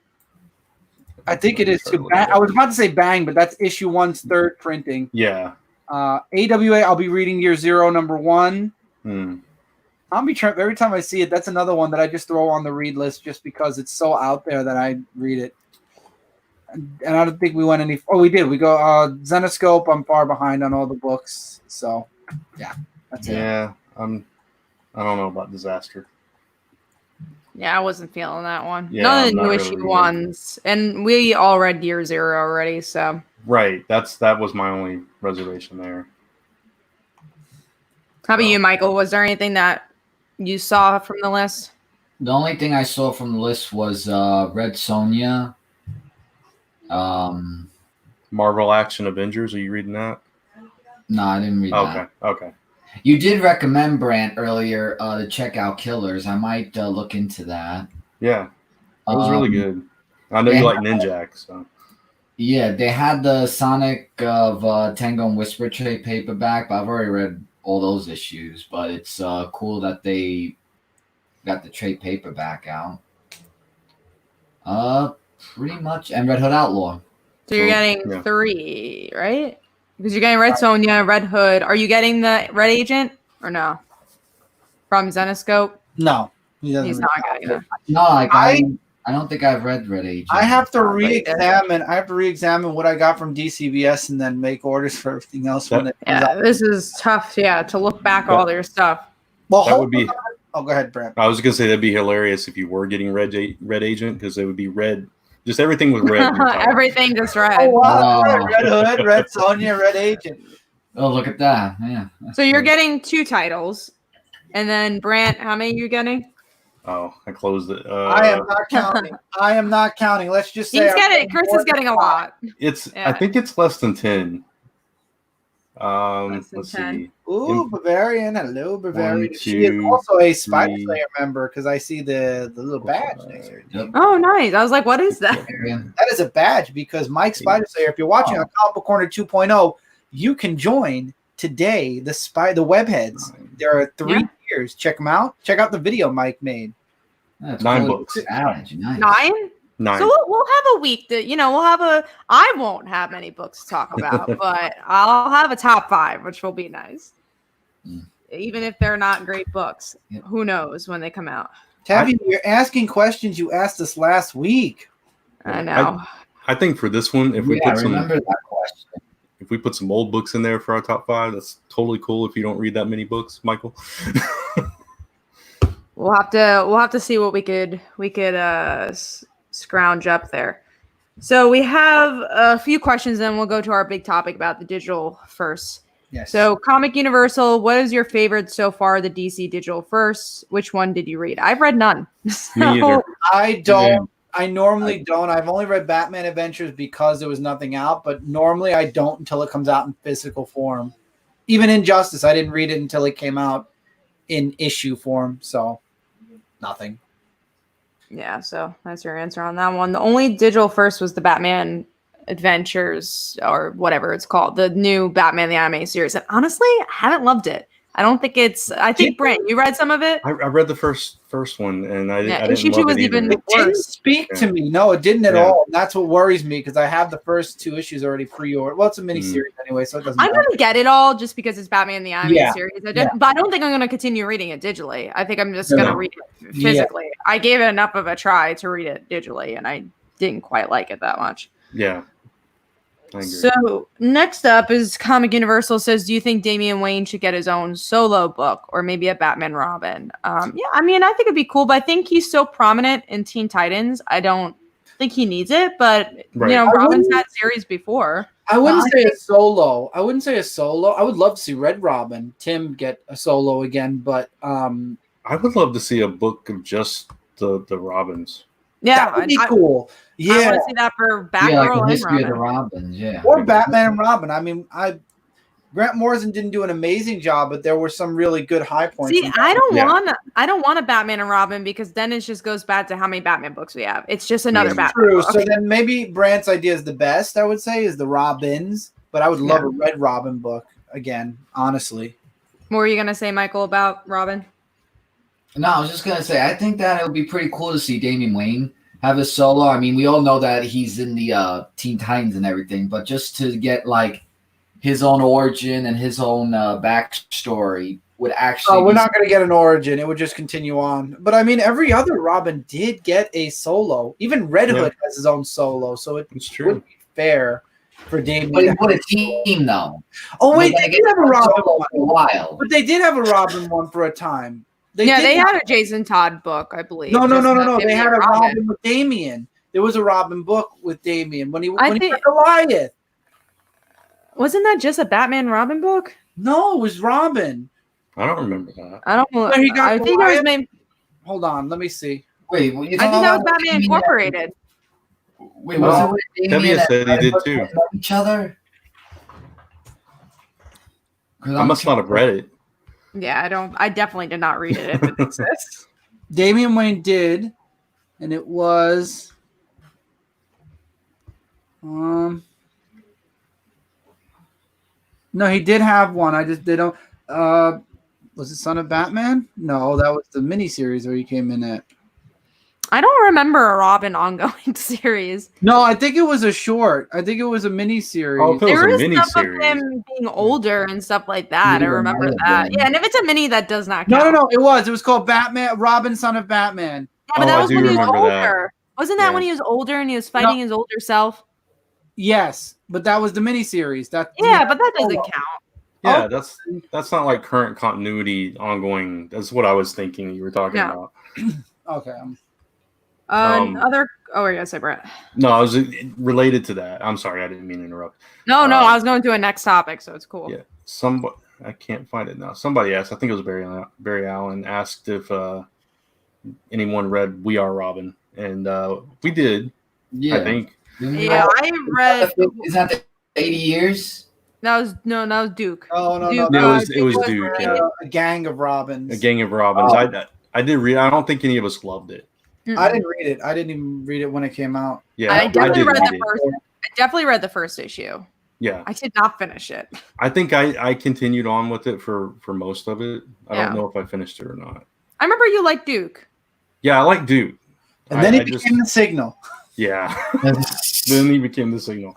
I think it is too. I was about to say Bang, but that's issue 1's 3rd printing. Yeah. AWA, I'll be reading Year Zero, number 1. I'll be trying every time I see it. That's another one that I just throw on the read list just because it's so out there that I read it. And I don't think we went any. Oh, we did. We go Zenoscope. I'm far behind on all the books, so yeah, that's it. Yeah, I don't know about Disaster. Yeah, I wasn't feeling that one. Yeah, None of the I'm new not issue really ones, and we all read Year Zero already. So right, that was my only reservation there. how about you, Michael? Was there anything that you saw from the list? The only thing I saw from the list was Red Sonja. Marvel Action Avengers. Are you reading that? No, I didn't read that. Okay. You did recommend, Brant, earlier to check out Killers. I might look into that. Yeah, it was really good. I know you like Ninjak, so. Yeah, they had the Sonic of Tango and Whisper trade paperback, but I've already read all those issues. But it's cool that they got the trade paperback out. Pretty much, and Red Hood Outlaw. So you're getting 3, right? Because you're getting Red Sonja, Red Hood. Are you getting the Red Agent or no? From Zenoscope? No, he's not getting that. No, I don't think I've read Red Agent. I have to re-examine. What I got from DCBS and then make orders for everything else. This is tough. Yeah, to look back all their stuff. Well, that would be. Oh, go ahead, Brent. I was gonna say that'd be hilarious if you were getting Red Agent because it would be red. Just everything was red. Everything just red. Oh, wow. Red Hood, Red Sonja, Red Agent. Oh, look at that. Yeah. So you're getting 2 titles. And then, Brant, how many are you getting? Oh, I closed it. I am not counting. Let's just say Chris is getting a lot. I think it's less than 10. Let's 10. See. Ooh, Bavarian. Hello, Bavarian. 1, 2, she is also a Spider 3. Slayer member because I see the little badge next to her. Yep. Oh, nice. I was like, what is that? That is a badge because Mike Spider Slayer, if you're watching on Comic Book Corner 2.0, you can join today the Webheads. There are 3 tiers. Check them out. Check out the video Mike made. That's 9 books. Nice. 9? 9. So we'll have a week that, I won't have many books to talk about, but I'll have a top 5, which will be nice. Even if they're not great books. Yep. Who knows when they come out? Tabby, you're asking questions you asked us last week. I know. I think for this one, if we remember that question. If we put some old books in there for our top 5, that's totally cool. If you don't read that many books, Michael. We'll have to see what we could scrounge up there. So we have a few questions, and we'll go to our big topic about the digital first. Yes. So Comic Universal, what is your favorite so far? The DC digital first. Which one did you read? I've read none. Me either. I don't. I normally don't. I've only read Batman Adventures because there was nothing out, but normally I don't until it comes out in physical form. Even Injustice, I didn't read it until it came out in issue form, so nothing. Yeah, so that's your answer on that one. The only digital first was the Batman Adventures, or whatever it's called, the new Batman the Anime series. And honestly, I haven't loved it. I don't think it's. I think Brent, you read some of it. I read the first one, and I didn't issue love 2 was it either. even It didn't worse. speak to me. No, it didn't at all. And that's what worries me because I have the first 2 issues already pre-ordered. Well, it's a miniseries anyway, so it doesn't. I'm matter. gonna get it all just because it's Batman the Anime series. But I don't think I'm gonna continue reading it digitally. I think I'm just gonna read it physically. I gave it enough of a try to read it digitally, and I didn't quite like it that much. Yeah. So next up is Comic Universal says, do you think Damian Wayne should get his own solo book or maybe a Batman Robin? I mean, I think it'd be cool, but I think he's so prominent in Teen Titans. I don't think he needs it, but Robin's had series before. I wouldn't say a solo. I wouldn't say a solo. I would love to see Red Robin, Tim, get a solo again, but I would love to see a book of just the Robins. Yeah, that would be cool. I Yeah, want to see that for like Batgirl a and history of the Robin. Robins, yeah. or Batman and Robin. I mean, Grant Morrison didn't do an amazing job, but there were some really good high points. See, I don't want a Batman and Robin because then it just goes back to how many Batman books we have. It's just another Batman True. book. So then maybe Brant's idea is the best. I would say is the Robins, but I would love a Red Robin book again. Honestly. What were you gonna say, Michael, about Robin? No, I was just gonna say I think that it would be pretty cool to see Damian Wayne have a solo. I mean, we all know that he's in the Teen Titans and everything, but just to get like his own origin and his own backstory would actually. Oh, we're not going to get an origin. It would just continue on. But I mean, every other Robin did get a solo. Even Red Hood has his own solo, so it's true. Would be fair for Damian. But he put a team though. Oh wait, they did have a Robin one for a while. But they did have a Robin one for a time. They had a Jason Todd book, I believe. No. They had a Robin with Damian. There was a Robin book with Damian when he was Goliath. Wasn't that just a Batman Robin book? No, it was Robin. I don't remember that. I don't know. I think it was named. Hold on, let me see. Wait, I think that was Batman Incorporated. Wait, was it Debbie said he did too. Each other? I must not have read it. Yeah, I definitely did not read it if it exists. Damian Wayne did, and it was no, he did have one. They don't was it Son of Batman? No, that was the miniseries where he came in at. I don't remember a Robin ongoing series. No, I think it was a short. I think it was a miniseries. Oh, there was stuff of him being older and stuff like that. I remember that. Yeah, and if it's a mini, that does not count. No. It was called Batman, Robin, Son of Batman. Yeah, but that was when he was older. Wasn't that when he was older and he was fighting his older self? Yes, but that was the miniseries. But that doesn't count. Yeah, that's not like current continuity ongoing. That's what I was thinking you were talking about. Okay. Were you gonna say, Brett? No, I was related to that. I'm sorry, I didn't mean to interrupt. No, I was going to a next topic, so it's cool. Yeah, I can't find it now. Somebody asked, I think it was Barry Allen, asked if anyone read We Are Robin, and we did. Yeah, I think. Yeah, I read. Is that the 80 years? That was Duke. No. It was Duke. A Gang of Robins. A Gang of Robins. I did read. I don't think any of us loved it. Mm-mm. I didn't read it. I didn't even read it when it came out. Yeah, I definitely read the first issue. Yeah, I did not finish it. I think I continued on with it for most of it. I don't know if I finished it or not. I remember you liked Duke. Yeah, I like Duke. And then he became the Signal. Yeah. Then he became the Signal.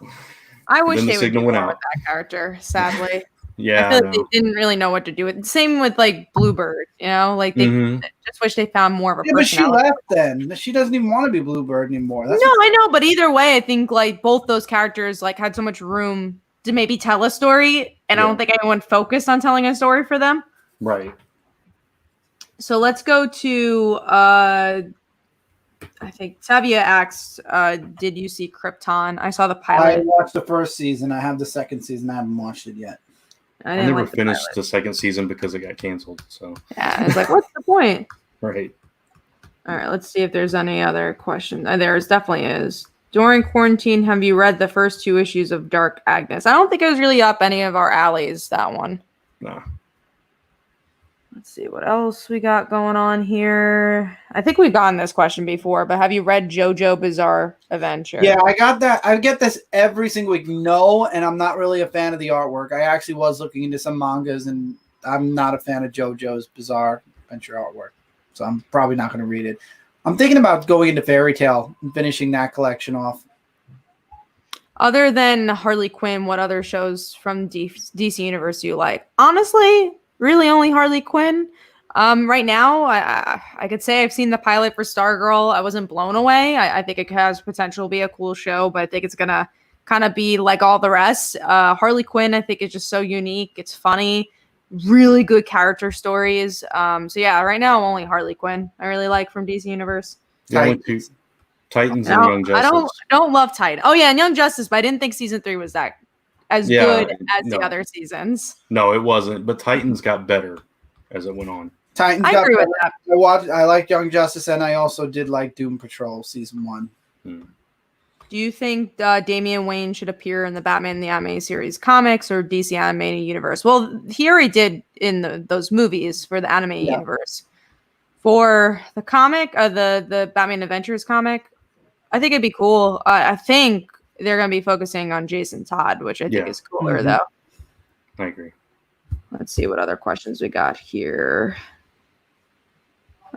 I wish they would do more with that character, sadly. Yeah. I feel like they didn't really know what to do with it. Same with like Bluebird, like they just wish they found more of a personality. But she left then. She doesn't even want to be Bluebird anymore. I know, but either way, I think like both those characters like had so much room to maybe tell a story, and I don't think anyone focused on telling a story for them. Right. So let's go to I think Tavia asked, did you see Krypton? I saw the pilot. I watched the first season. I have the second season. I haven't watched it yet. I never finished the second season because it got canceled. So yeah, it's like, what's the point? Right. All right, let's see if there's any other questions. There definitely is. During quarantine, have you read the first 2 issues of Dark Agnes? I don't think it was really up any of our alleys, that one. No. Let's see what else we got going on here. I think we've gotten this question before, but have you read JoJo Bizarre Adventure? Yeah, I got that. I get this every single week. No, and I'm not really a fan of the artwork. I actually was looking into some mangas, and I'm not a fan of JoJo's Bizarre Adventure artwork. So I'm probably not going to read it. I'm thinking about going into Fairy Tail and finishing that collection off. Other than Harley Quinn, what other shows from DC Universe do you like? Honestly, really only Harley Quinn. Right now, I could say I've seen the pilot for Stargirl. I wasn't blown away. I think it has potential to be a cool show, but I think it's going to kind of be like all the rest. Harley Quinn, I think, is just so unique. It's funny. Really good character stories. So yeah, right now, only Harley Quinn I really like from DC Universe. Yeah, Titans and Young Justice. I don't love Titan. Oh yeah, and Young Justice, but I didn't think season 3 was that as Yeah, good as no. the other seasons. No, it wasn't. But Titans got better as it went on. Titans I got agree with better. that. I liked Young Justice, and I also did like Doom Patrol season 1. Do you think Damian Wayne should appear in the Batman the Animated Series comics or DC Animated Universe? Well, he already did in those movies for the Animated Universe. For the comic, the Batman Adventures comic, I think it'd be cool. I think they're going to be focusing on Jason Todd, which I think is cooler, though. I agree. Let's see what other questions we got here.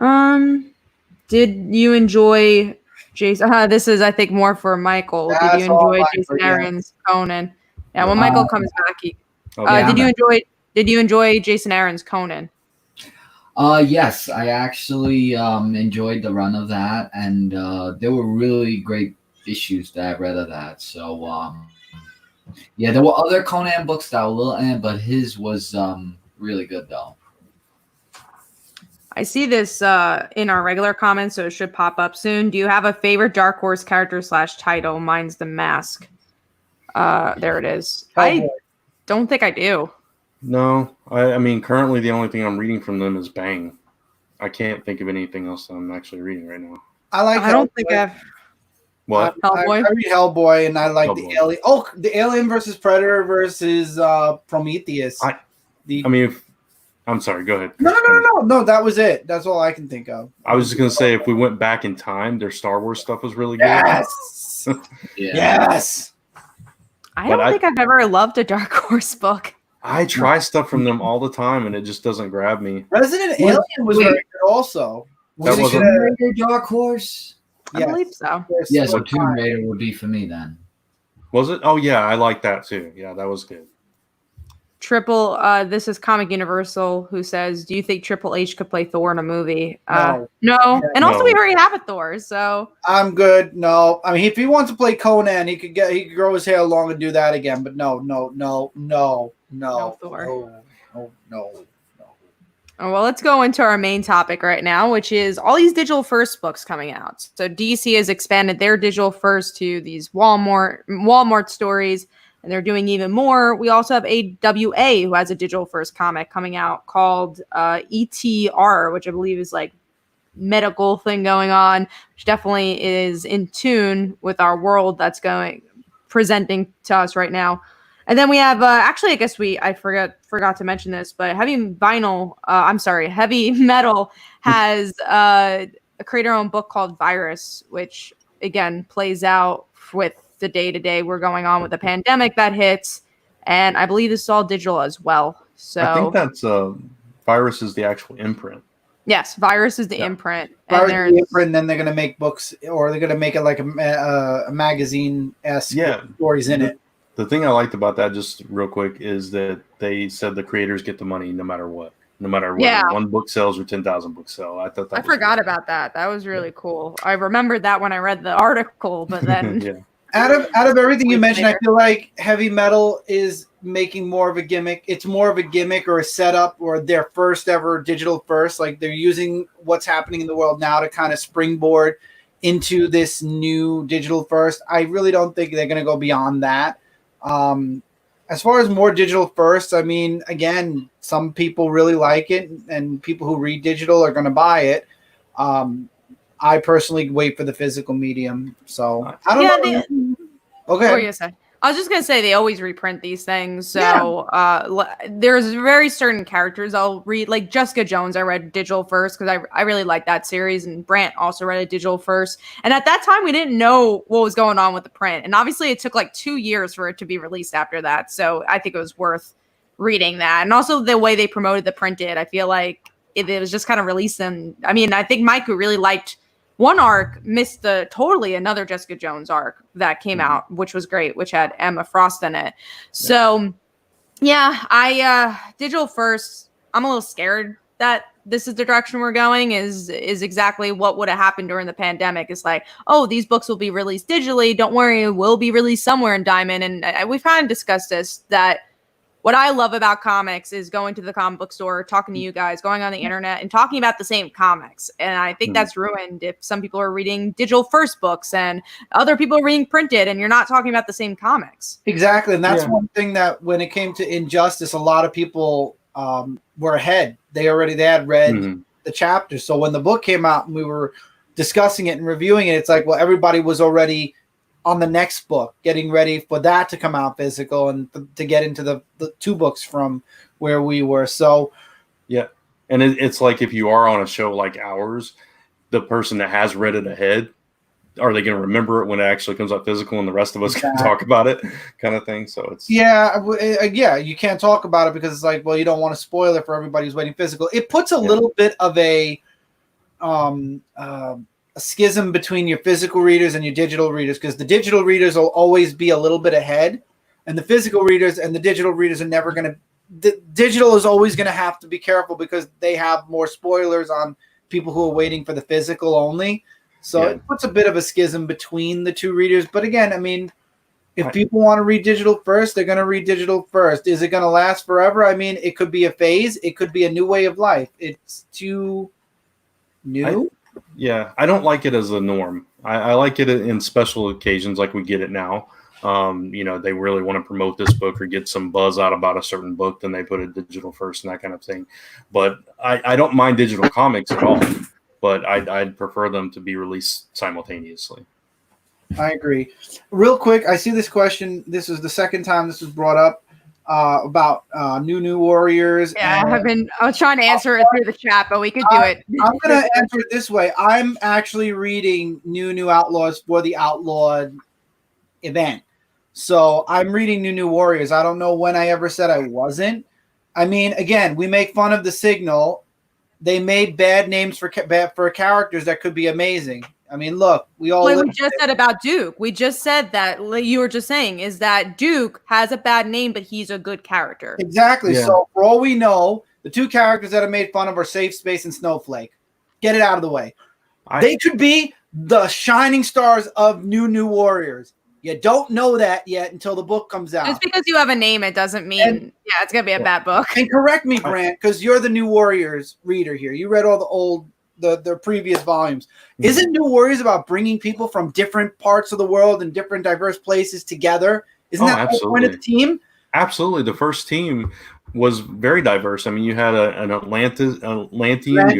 Did you enjoy Jason? This is, I think, more for Michael. Did you enjoy Jason Aaron's Conan? Yeah, when Michael comes back, did you enjoy Jason Aaron's Conan? Yes, I actually enjoyed the run of that, and there were really great issues that I read of that. So yeah, there were other Conan books that were a little, but his was really good though. I see this in our regular comments, so it should pop up soon. Do you have a favorite Dark Horse character / title? Mine's the Mask. There it is. I don't think I do. No, I mean, currently the only thing I'm reading from them is Bang. I can't think of anything else that I'm actually reading right now. I don't think I've. What? Hellboy? I read Hellboy, and I like Hellboy. the Alien. Oh, the Alien versus Predator versus Prometheus. I'm sorry. Go ahead. No. That was it. That's all I can think of. I was just gonna say, if we went back in time, their Star Wars stuff was really good. Yes. Yes. I don't think I've ever loved a Dark Horse book. I try stuff from them all the time, and it just doesn't grab me. Resident Alien was very good also. Was it Tomb Raider Dark Horse? I believe so. Yeah, so Tomb Raider would be for me then. Was it? Oh yeah, I like that too. Yeah, that was good. Triple, this is Comic Universal, who says, "Do you think Triple H could play Thor in a movie?" No. And also, we already have a Thor, so I'm good. No, I mean, if he wants to play Conan, he could grow his hair long and do that again. But no Thor. No. Well, let's go into our main topic right now, which is all these digital first books coming out. So DC has expanded their digital first to these Walmart stories, and they're doing even more. We also have AWA, who has a digital first comic coming out called ETR, which I believe is like medical thing going on, which definitely is in tune with our world that's presenting to us right now. And then we have actually, I guess I forgot to mention this, but Heavy Metal has a creator-owned book called Virus, which again plays out with the day-to-day we're going on with the pandemic that hits, and I believe this is all digital as well. So I think that's Virus is the actual imprint. Yes, Virus is the imprint. Virus is the imprint, and then they're gonna make books, or they're gonna make it like a magazine-esque stories in it. The thing I liked about that, just real quick, is that they said the creators get the money no matter what. No matter whether one book sells or 10,000 books sell. I thought that I forgot about that. That was really cool. I remembered that when I read the article, but then Out of everything you mentioned, I feel like Heavy Metal is making more of a gimmick. It's more of a gimmick or a setup or their first ever digital first. Like they're using what's happening in the world now to kind of springboard into this new digital first. I really don't think they're going to go beyond that. As far as more digital first, I mean, again, some people really like it, and people who read digital are going to buy it. I personally wait for the physical medium, so I don't know. Okay. I was just gonna say they always reprint these things, so there's very certain characters I'll read, like Jessica Jones. I read digital first because I really like that series, and Brant also read it digital first. And at that time, we didn't know what was going on with the print, and obviously, it took like 2 years for it to be released after that. So I think it was worth reading that, and also the way they promoted the printed. I feel like it was just kind of released, and I mean, I think Mike, who really liked one arc, missed another Jessica Jones arc that came out, which was great, which had Emma Frost in it. So I digital first, I'm a little scared that this is the direction we're going, is exactly what would have happened during the pandemic. It's like, oh, these books will be released digitally. Don't worry, it will be released somewhere in Diamond. And we've kind of discussed this, that what I love about comics is going to the comic book store, talking to you guys, going on the internet, and talking about the same comics. And I think that's ruined if some people are reading digital first books and other people are reading printed, and you're not talking about the same comics. Exactly, and that's one thing that when it came to Injustice, a lot of people were ahead. They had read the chapters. So when the book came out and we were discussing it and reviewing it, it's like, well, everybody was already on the next book, getting ready for that to come out physical and to get into the 2 books from where we were. So, yeah. And it's like if you are on a show like ours, the person that has read it ahead, are they going to remember it when it actually comes out physical and the rest of us can talk about it kind of thing? So it's... Yeah, you can't talk about it because it's like, well, you don't want to spoil it for everybody who's waiting physical. It puts a little bit of a schism between your physical readers and your digital readers, because the digital readers will always be a little bit ahead, and the physical readers and the digital readers are never going to. The digital is always going to have to be careful because they have more spoilers on people who are waiting for the physical only. So it puts a bit of a schism between the 2 readers. But again, I mean, if people want to read digital first, they're going to read digital first. Is it going to last forever? I mean, it could be a phase. It could be a new way of life. It's too new. I don't like it as a norm. I like it in special occasions like we get it now. They really want to promote this book or get some buzz out about a certain book, then they put it digital first and that kind of thing. But I don't mind digital comics at all, but I'd prefer them to be released simultaneously. I agree. Real quick, I see this question. This is the second time this was brought up about New Warriors. Yeah, I was trying to answer it through the chat, but we could do it. I'm going to answer it this way. I'm actually reading New Outlaws for the Outlawed event. So I'm reading New Warriors. I don't know when I ever said I wasn't. I mean, again, we make fun of the Signal. They made bad names for characters that could be amazing. I mean, look, we just said about Duke. We just said that, like you were just saying, is that Duke has a bad name, but he's a good character. Exactly. Yeah. So for all we know, the 2 characters that are made fun of are Safe Space and Snowflake. Get it out of the way. They could be the shining stars of New Warriors. You don't know that yet until the book comes out. Just because you have a name, it doesn't mean it's going to be a bad book. And correct me, Brant, because you're the New Warriors reader here. You read all the old the previous volumes. Isn't New Warriors about bringing people from different parts of the world and different diverse places together? Isn't that the point of the team? Absolutely. The first team was very diverse. I mean, you had an Atlantean,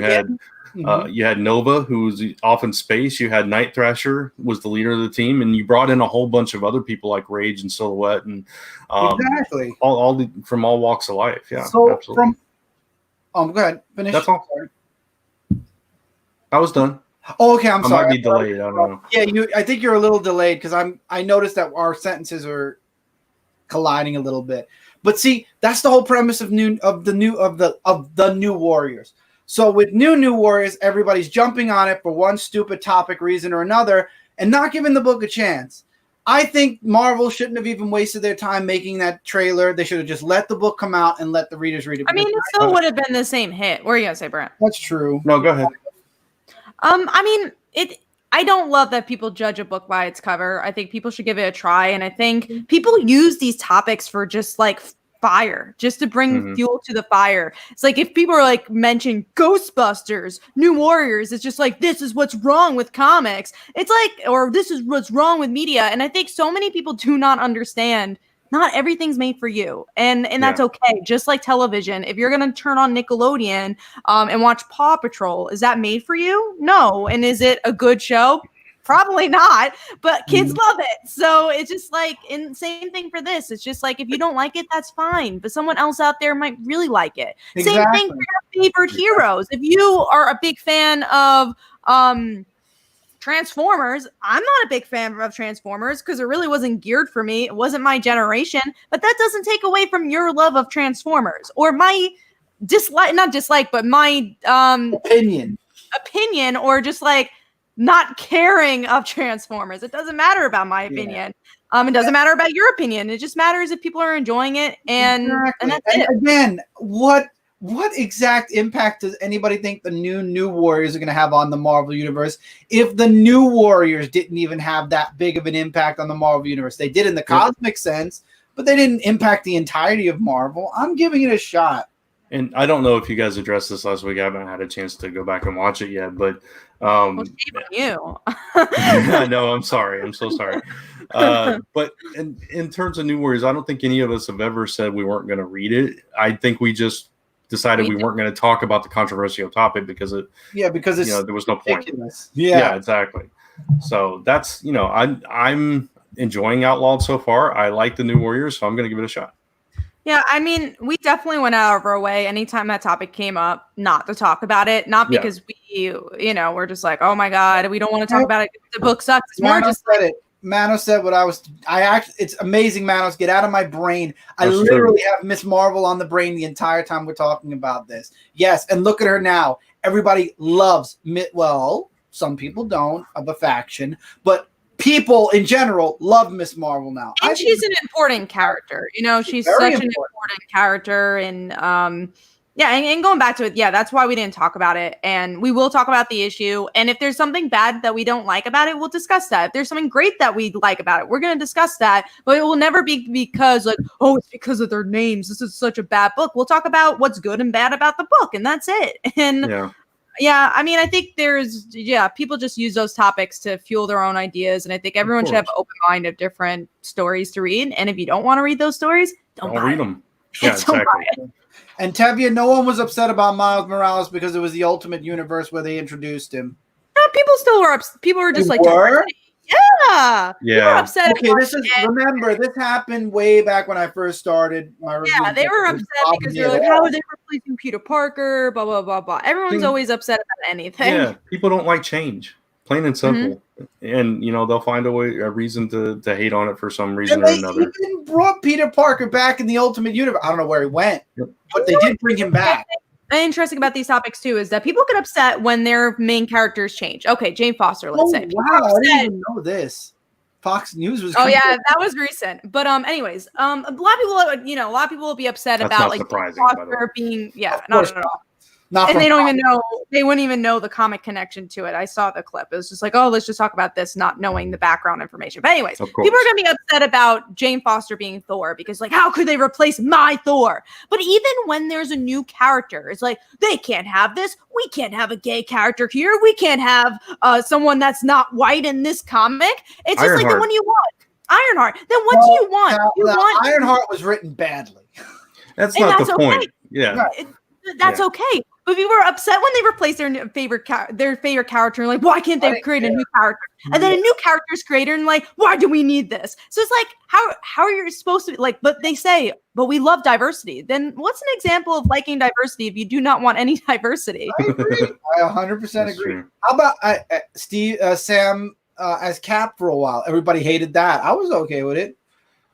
you had Nova, who was off in space. You had Night Thrasher was the leader of the team, and you brought in a whole bunch of other people like Rage and Silhouette, and exactly from all walks of life. Yeah, so absolutely. Go ahead, finish. That's all. I was done. Oh, okay. I'm sorry. I might be delayed. I don't know. Yeah, I think you're a little delayed because I noticed that our sentences are colliding a little bit. But see, that's the whole premise of the New Warriors. So with New Warriors, everybody's jumping on it for one stupid topic, reason or another, and not giving the book a chance. I think Marvel shouldn't have even wasted their time making that trailer. They should have just let the book come out and let the readers read it. I mean, it still would have been the same hit. What are you gonna say, Brent? That's true. No, go ahead. I mean, I don't love that people judge a book by its cover. I think people should give it a try, and I think people use these topics for just like fire, just to bring fuel to the fire. It's like if people are like mention Ghostbusters, New Warriors, it's just like this is what's wrong with comics. It's like, or this is what's wrong with media. And I think so many people do not understand. Not everything's made for you, and that's okay. Just like television, if you're gonna turn on Nickelodeon and watch Paw Patrol, is that made for you? No. And is it a good show? Probably not. But kids love it, so it's just like, and same thing for this. It's just like if you don't like it, that's fine. But someone else out there might really like it. Exactly. Same thing for your favorite heroes. If you are a big fan of Transformers, I'm not a big fan of Transformers because it really wasn't geared for me. It wasn't my generation, but that doesn't take away from your love of Transformers or my my opinion, or just like not caring of Transformers. It doesn't matter about my opinion. It doesn't matter about your opinion. It just matters if people are enjoying it, and that's it. Again, what exact impact does anybody think the new Warriors are going to have on the Marvel Universe if the New Warriors didn't even have that big of an impact on the Marvel Universe? They did in the cosmic sense, but they didn't impact the entirety of Marvel. I'm giving it a shot. And I don't know if you guys addressed this last week. I haven't had a chance to go back and watch it yet, but Well, shame on you. I know. I'm sorry. I'm so sorry. But in terms of New Warriors, I don't think any of us have ever said we weren't going to read it. I think we just decided we weren't going to talk about the controversial topic because it's there was no point. Yeah, exactly. So that's I'm enjoying Outlawed so far. I like the New Warriors, so I'm going to give it a shot. Yeah, I mean, we definitely went out of our way anytime that topic came up not to talk about it. Not because we're just like, oh my God, we don't want to talk about it. The book sucks. It's more just said it. Manos said what it's amazing, Manos. Get out of my brain. I That's literally true. have Miss Marvel on the brain the entire time we're talking about this. Yes, and look at her now. Everybody loves, some people don't, of a faction, but people in general love Miss Marvel now. And she's an important character. She's such an important character. And and going back to it, that's why we didn't talk about it. And we will talk about the issue. And if there's something bad that we don't like about it, we'll discuss that. If there's something great that we like about it, we're going to discuss that. But it will never be because it's because of their names. This is such a bad book. We'll talk about what's good and bad about the book. And that's it. And yeah, I mean, I think people just use those topics to fuel their own ideas. And I think everyone should have an open mind of different stories to read. And if you don't want to read those stories, don't read them. Yeah, exactly. And Tevye, no one was upset about Miles Morales because it was the Ultimate Universe where they introduced him. No, people still were upset. People were just yeah. People were upset. Okay, remember, this happened way back when I first started my review. Yeah, they were upset because they're like, how are they replacing Peter Parker? Blah, blah, blah, blah. Everyone's always upset about anything. Yeah, people don't like change. Plain and simple. And, they'll find a reason to hate on it for some reason or another. They even brought Peter Parker back in the Ultimate Universe. I don't know where he went, but they did bring him back. Interesting about these topics too is that people get upset when their main characters change. Okay, Jane Foster, let's say. Wow, I didn't even know this. Fox News was. Oh yeah, that was recent. But anyways, a lot of people will be upset about like Jane Foster being not at all. And they don't even know, they wouldn't even know the comic connection to it. I saw the clip. It was just like, let's just talk about this, not knowing the background information. But anyways, people are going to be upset about Jane Foster being Thor because how could they replace my Thor? But even when there's a new character, it's like, they can't have this. We can't have a gay character here. We can't have someone that's not white in this comic. It's just like the one you want. Ironheart. Then what do you want? Ironheart was written badly. That's not the point. Yeah. That's okay. But people were upset when they replaced their favorite character, and why can't they create a new character? And then a new character's created, and why do we need this? So it's how are you supposed to be but they say, but we love diversity. Then what's an example of liking diversity if you do not want any diversity? I agree. I 100% agree. True. How about Sam as Cap for a while? Everybody hated that. I was okay with it.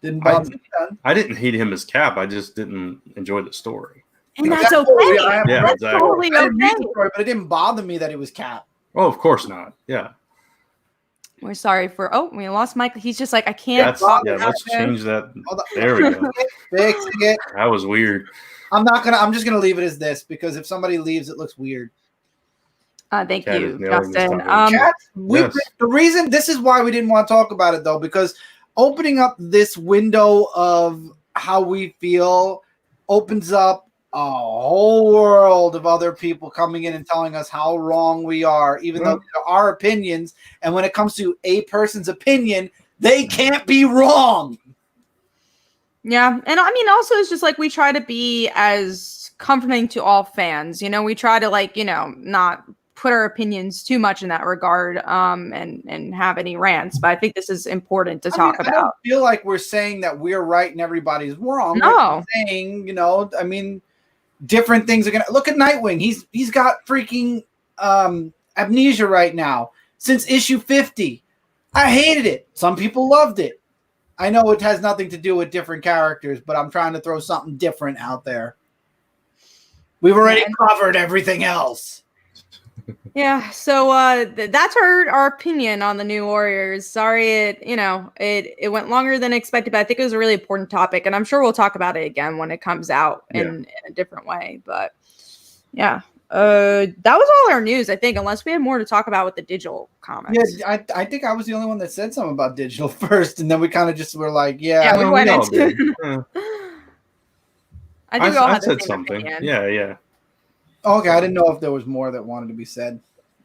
Didn't bother me. I didn't hate him as Cap. I just didn't enjoy the story. And that's okay. That's exactly. Totally okay. But it didn't bother me that it was Cap. Oh, of course not. Yeah. We're sorry we lost Michael. He's just I can't. Let's change that. There we go. Fixing it. That was weird. I'm just gonna leave it as this because if somebody leaves, it looks weird. Thank you, Justin. The reason this is why we didn't want to talk about it though, because opening up this window of how we feel opens up a whole world of other people coming in and telling us how wrong we are, even though they're our opinions. And when it comes to a person's opinion, they can't be wrong. Yeah. And I mean, also it's just we try to be as comforting to all fans. We try to not put our opinions too much in that regard and have any rants. But I think this is important to talk about. I don't feel like we're saying that we're right and everybody's wrong. No. We're saying, different things are gonna look at Nightwing. He's got freaking amnesia right now since issue 50. I hated it. Some people loved it. I know it has nothing to do with different characters, but I'm trying to throw something different out there. We've already covered everything else. Yeah, so that's our opinion on the New Warriors. Sorry, it went longer than expected, but I think it was a really important topic, and I'm sure we'll talk about it again when it comes out in a different way. But yeah, That was all our news, I think, unless we had more to talk about with the digital comics. Yeah, I think I was the only one that said something about digital first, and then we kind of just were like, Yeah, we went all into. did. Yeah. I think we all I had the said same something. opinion. Yeah. Okay, I didn't know if there was more that wanted to be said.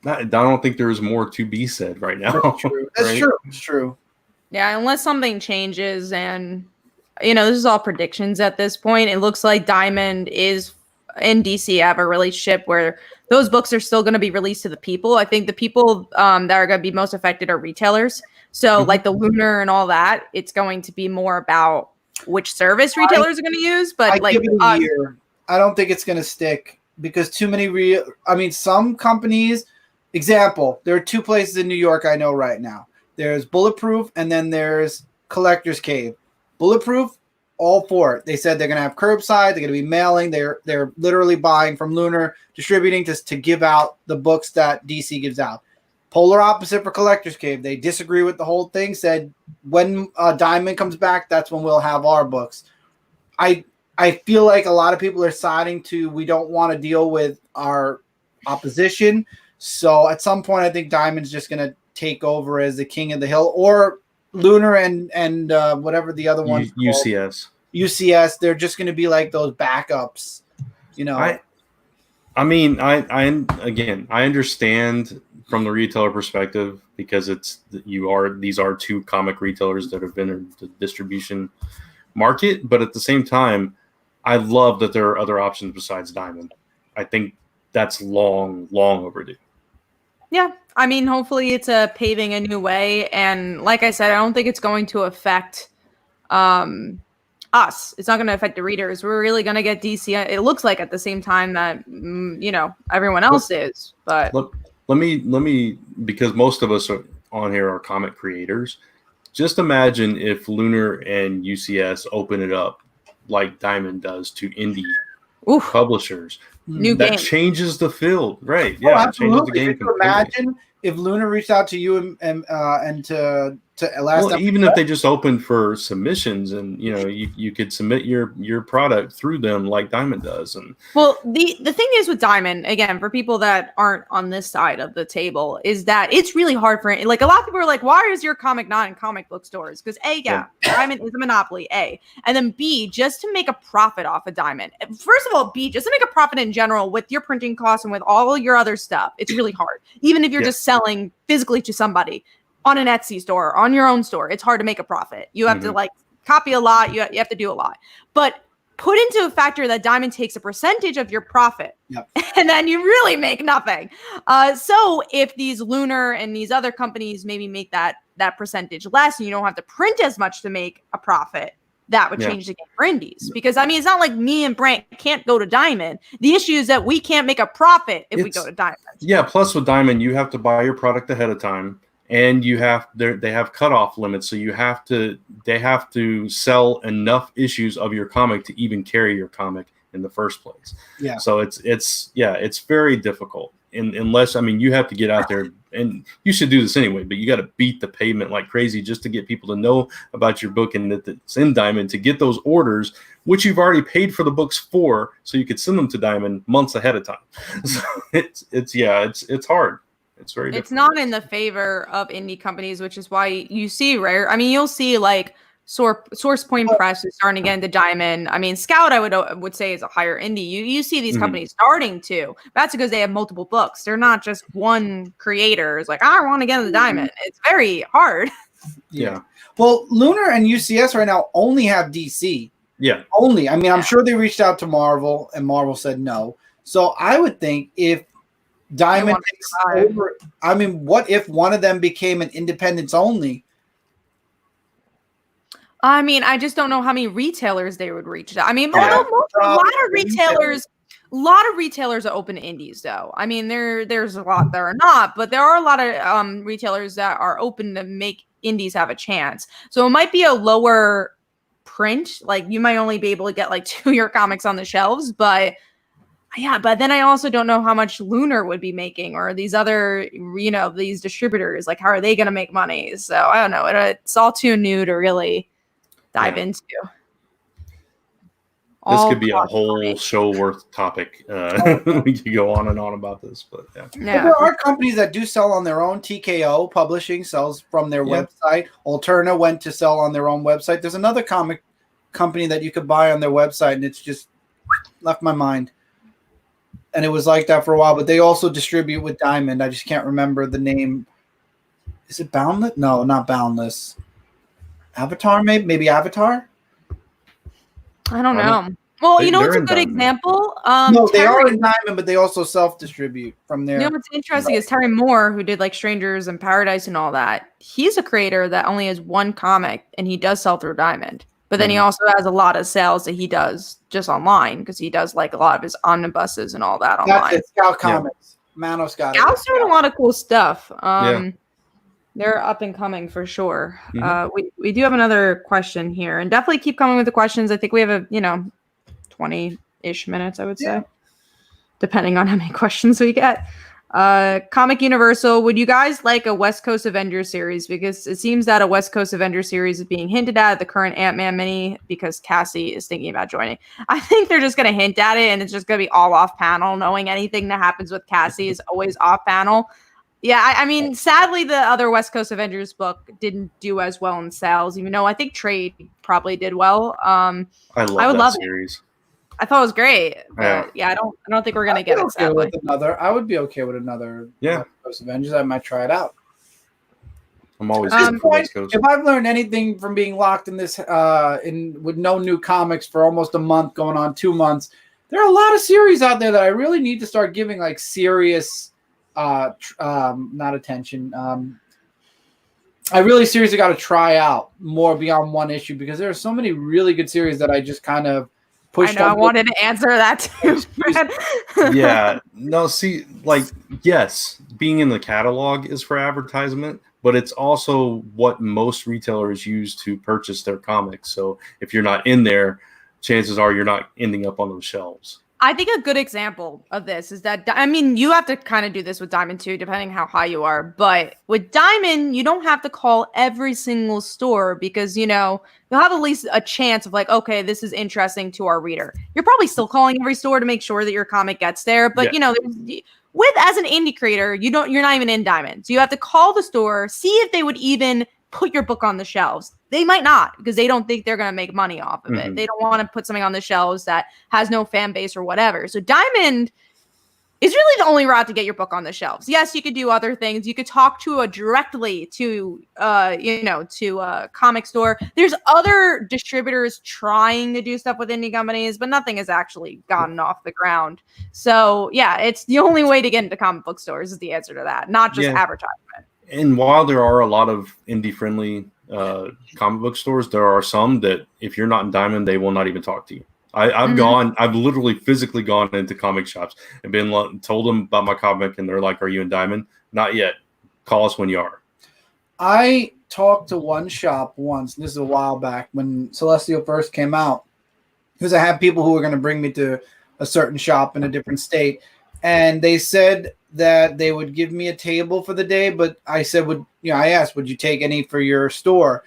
I don't think there is more to be said right now. That's true. That's right? true. It's true. Yeah, unless something changes, and this is all predictions at this point. It looks like Diamond is in DC have a relationship where those books are still going to be released to the people. I think the people that are going to be most affected are retailers. So like the Lunar and all that, it's going to be more about which service retailers are going to use. But I give it a year. I don't think it's going to stick because too many some companies, example, there are 2 places in New York I know right now. There's Bulletproof and then there's Collector's Cave. Bulletproof, all for it. They said they're going to have curbside. They're going to be mailing. They're literally buying from Lunar, distributing to give out the books that DC gives out. Polar opposite for Collector's Cave. They disagree with the whole thing. Said when Diamond comes back, that's when we'll have our books. I feel like a lot of people are siding to we don't want to deal with our opposition. So at some point, I think Diamond's just going to take over as the king of the hill, or Lunar and whatever the other one, UCS. UCS. They're just going to be like those backups. I mean, I understand from the retailer perspective because these are 2 comic retailers that have been in the distribution market, but at the same time, I love that there are other options besides Diamond. I think that's long overdue. Yeah, I mean, hopefully it's paving a new way, and like I said, I don't think it's going to affect us. It's not going to affect the readers. We're really going to get DC. It looks like at the same time that everyone else is. But let me because most of us on here are comic creators. Just imagine if Lunar and UCS open it up like Diamond does to indie publishers. New that game changes the field, right? Yeah, absolutely. Changes the game. Can you imagine if Lunar reached out to you and to last time, even if they just opened for submissions, and you could submit your product through them like Diamond does. And the thing is with Diamond, again, for people that aren't on this side of the table, is that it's really hard for a lot of people are like, why is your comic not in comic book stores? Because Diamond is a monopoly, and then B, just to make a profit off of Diamond. First of all, B, just to make a profit in general with your printing costs and with all your other stuff, it's really hard. Even if you're just selling physically to somebody on an Etsy store, on your own store, it's hard to make a profit. You have to copy a lot. You have to do a lot. But put into a factor that Diamond takes a percentage of your profit, and then you really make nothing. So if these Lunar and these other companies maybe make that percentage less, and you don't have to print as much to make a profit, that would change the game for indies. Because it's not like me and Brant can't go to Diamond. The issue is that we can't make a profit if we go to Diamond. Yeah. Plus with Diamond, you have to buy your product ahead of time. And they have cutoff limits, so they have to sell enough issues of your comic to even carry your comic in the first place. Yeah. So it's very difficult. Unless you have to get out there, and you should do this anyway, but you got to beat the pavement like crazy just to get people to know about your book and that it's in Diamond, to get those orders, which you've already paid for the books for, so you could send them to Diamond months ahead of time. So it's hard. It's very difficult. It's not in the favor of indie companies, which is why you see you'll see like Source Point Press is starting to get into Diamond. Scout, I would say, is a higher indie. You see these companies starting to. That's because they have multiple books. They're not just one creator. It's like, I want to get into Diamond. It's very hard. Yeah. Well, Lunar and UCS right now only have DC. Yeah. Only. I'm sure they reached out to Marvel and Marvel said no. So I would think if Diamond takes over, what if one of them became an independents only? I just don't know how many retailers they would reach. A lot of retailers are open to indies, though. There's a lot that are not, but there are a lot of retailers that are open to make indies have a chance. So it might be a lower print. Like you might only be able to get like 2 of your comics on the shelves, but then I also don't know how much Lunar would be making, or these other, these distributors. Like, how are they going to make money? So I don't know. It's all too new to really dive into. This All could be a cost whole money. show worth topic. We could go on and on about this, but yeah. But Yeah. there are companies that do sell on their own. TKO Publishing sells from their Yeah. website. Alterna went to sell on their own website. There's another comic company that you could buy on their website, and it's just left my mind. And it was like that for a while, but they also distribute with Diamond. I just can't remember the name. Is it Boundless? No, not Boundless. Avatar, maybe Avatar? I don't Are know. Well, you know they're what's a in good Diamond. example? No, they are Terry. in Diamond, but they also self-distribute from You there. know what's interesting is Terry Moore, who did like Strangers and Paradise and all that. He's a creator that only has one comic, and he does sell through Diamond. But then he Mhm. also has a lot of sales that he does just online because he does like a lot of his omnibuses and all that That's online. it. Scout Yeah. Comics. Manos got Scout's doing a lot of cool stuff. Yeah. They're up and coming for sure. Mhm. We do have another question here, and definitely keep coming with the questions. I think we have 20-ish minutes, I would say, depending on how many questions we get. Comic Universal, would you guys like a West Coast Avengers series? Because it seems that a West Coast Avengers series is being hinted at the current Ant-Man mini because Cassie is thinking about joining. I think they're just going to hint at it and it's just going to be all off panel. Knowing anything that happens with Cassie is always off panel. Yeah, I mean, sadly, the other West Coast Avengers book didn't do as well in sales, even though I think Trade probably did well. I I would love that love it. series. I thought it was great, but Yeah. yeah, I don't think we're gonna get it. Okay Sadly. with another. I would be okay with another. Yeah. West Coast Avengers. I might try it out. I'm always At this looking for point, West Coast. if I've learned anything from being locked in this, with no new comics for almost a month, going on 2 months, there are a lot of series out there that I really need to start giving like serious, not attention. I really seriously got to try out more beyond one issue because there are so many really good series that I just kind of pushed. I know. I on. wanted to answer that too. Brad. Yeah. No, see, like, yes, being in the catalog is for advertisement, but it's also what most retailers use to purchase their comics. So if you're not in there, chances are you're not ending up on those shelves. I think a good example of this is that, I mean, you have to kind of do this with Diamond too, depending how high you are. But with Diamond, you don't have to call every single store because, you'll have at least a chance of like, okay, this is interesting to our reader. You're probably still calling every store to make sure that your comic gets there. But, as an indie creator, you're not even in Diamond. So you have to call the store, see if they would even put your book on the shelves. They might not because they don't think they're going to make money off of it. Mhm. They don't want to put something on the shelves that has no fan base or whatever. So Diamond is really the only route to get your book on the shelves. Yes, you could do other things. You could talk to directly to a comic store. There's other distributors trying to do stuff with indie companies, but nothing has actually gotten off the ground. So yeah, it's the only way to get into comic book stores is the answer to that, not just advertisement. And while there are a lot of indie-friendly comic book stores, there are some that if you're not in Diamond, they will not even talk to you. I've literally physically gone into comic shops and been told them about my comic, and they're like, "Are you in Diamond?" Not yet. Call us when you are. I talked to one shop once. This is a while back when Celestial first came out, because I had people who were going to bring me to a certain shop in a different state, and they said that they would give me a table for the day. But I said, I asked, would you take any for your store?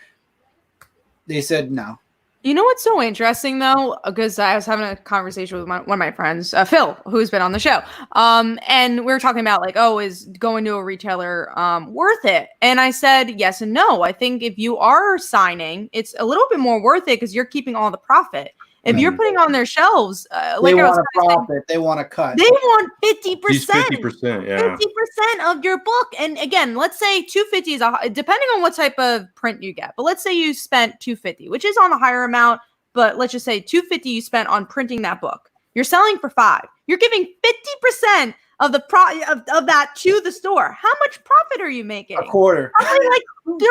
They said no. You know what's so interesting though, because I was having a conversation with one of my friends, Phil, who's been on the show, and we were talking about like, is going to a retailer worth it? And I said yes and no. I think if you are signing, it's a little bit more worth it because you're keeping all the profit. If you're putting on their shelves, they want a profit. They want a cut. They want 50%. 50%, yeah. 50% of your book. And again, let's say $250 is depending on what type of print you get. But let's say you spent $250, which is on the higher amount. But let's just say $250 you spent on printing that book. You're selling for $5. You're giving 50% of the of that to the store. How much profit are you making? A quarter. Probably like 30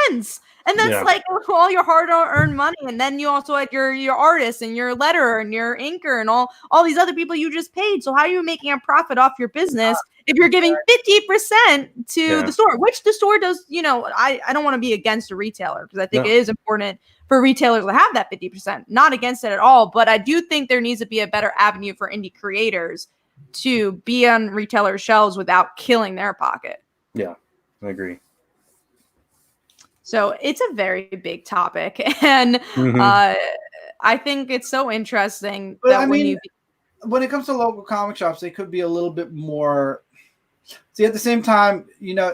cents. And that's like all your hard-earned money. And then you also had your artist and your letterer and your inker and all these other people you just paid. So how are you making a profit off your business if you're giving 50% to the store? Which the store does, I don't want to be against a retailer because I think it is important for retailers to have that 50%. Not against it at all. But I do think there needs to be a better avenue for indie creators to be on retailer shelves without killing their pocket. Yeah, I agree. So it's a very big topic. And I think it's so interesting But that I when mean, you when it comes to local comic shops, they could be a little bit more. See, at the same time,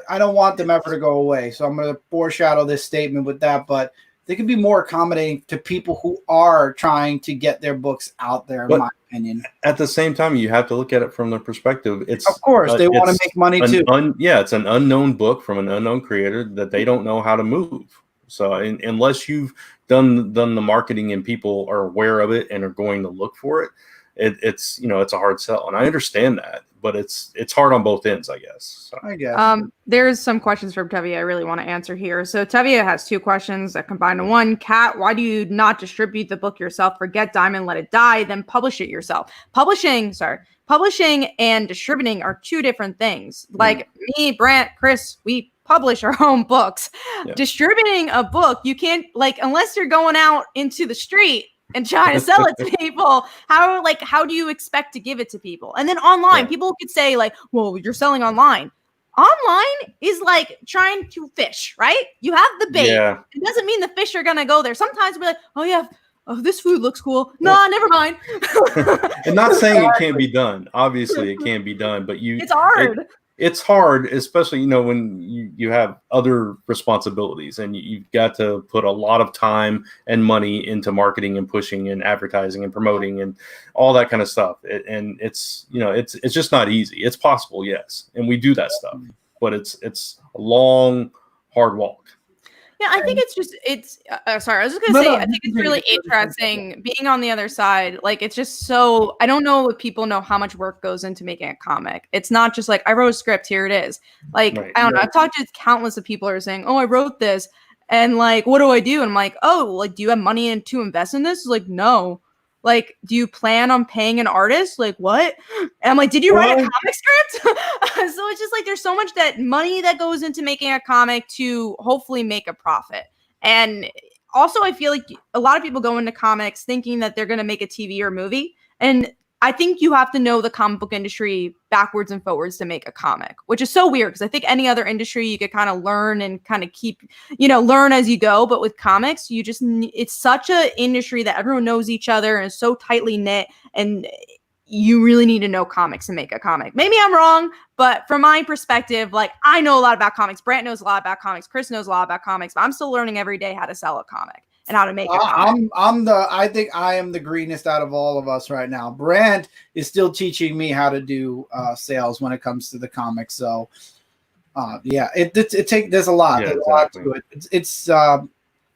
I don't want them ever to go away. So I'm going to foreshadow this statement with that. But they could be more accommodating to people who are trying to get their books out there, in But my opinion. at the same time, you have to look at it from the perspective. It's Of course, they want to make money too. It's an unknown book from an unknown creator that they don't know how to move. So unless you've done the marketing and people are aware of it and are going to look for it, it's a hard sell. And I understand that, but it's hard on both ends, I guess. So. I guess. There's some questions from Tevye I really want to answer here. So Tevye has 2 questions that combine to one. Kat, why do you not distribute the book yourself? Forget Diamond, let it die, then publish it yourself. Publishing and distributing are 2 different things. Like me, Brant, Chris, we publish our own books. Yeah. Distributing a book, you can't, unless you're going out into the street and trying to sell it to people, how do you expect to give it to people? And then online, people could say well, you're selling online. Online is like trying to fish, right? You have the bait. Yeah. It doesn't mean the fish are going to go there. Sometimes we're like, oh yeah, this food looks cool. No, never mind. And not saying it can't be done. Obviously it can be done, but it's hard. It's hard, especially, when you have other responsibilities and you've got to put a lot of time and money into marketing and pushing and advertising and promoting and all that kind of stuff. And it's just not easy. It's possible, yes. And we do that stuff, but it's a long, hard walk. Yeah, I think sorry, I was just going to say, I think it's really interesting being on the other side. It's just so, I don't know if people know how much work goes into making a comic. It's not just I wrote a script, here it is. I don't know. I've talked to countless of people who are saying, oh, I wrote this. And what do I do? And I'm like, oh, do you have money to invest in this? It's no. Do you plan on paying an artist? What? And I'm like, did you write a comic script? So it's just there's so much that money that goes into making a comic to hopefully make a profit. And also I feel like a lot of people go into comics thinking that they're going to make a TV or movie. And I think you have to know the comic book industry backwards and forwards to make a comic, which is so weird because I think any other industry you could kind of learn and kind of keep, learn as you go. But with comics, it's such an industry that everyone knows each other and is so tightly knit. And you really need to know comics to make a comic. Maybe I'm wrong, but from my perspective, I know a lot about comics. Brant knows a lot about comics. Chris knows a lot about comics, but I'm still learning every day how to sell a comic and how to make it. I think I am the greenest out of all of us right now. Brant is still teaching me how to do sales when it comes to the comics. So there's a lot. Yeah, there's exactly. a lot to it. It's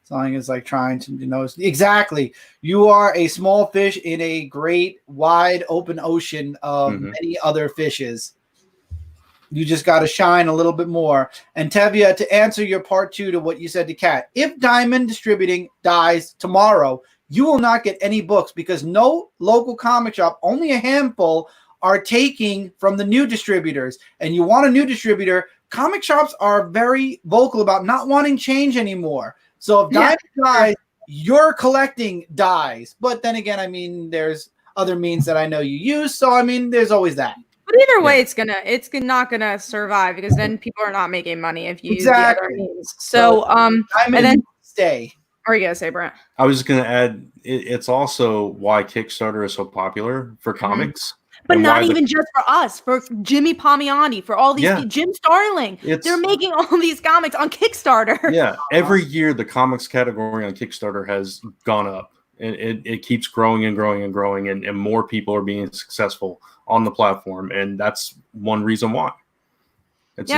something is trying to exactly. You are a small fish in a great wide open ocean of many other fishes. You just got to shine a little bit more. And Tevye, to answer your part 2 to what you said to Kat, if Diamond Distributing dies tomorrow, you will not get any books because no local comic shop, only a handful, are taking from the new distributors. And you want a new distributor. Comic shops are very vocal about not wanting change anymore. So if Diamond dies, your collecting dies. But then again, there's other means that I know you use. So, there's always that. But either way, it's not gonna survive because then people are not making money if you use the other means. So and then stay. Or are you gonna say, Brent? I was just gonna add, it's also why Kickstarter is so popular for comics. But not even just for us, for Jimmy Palmiotti, for all these Jim Starling. They're making all these comics on Kickstarter. Yeah, every year the comics category on Kickstarter has gone up. It keeps growing and growing and growing, and more people are being successful on the platform, and that's one reason why. It's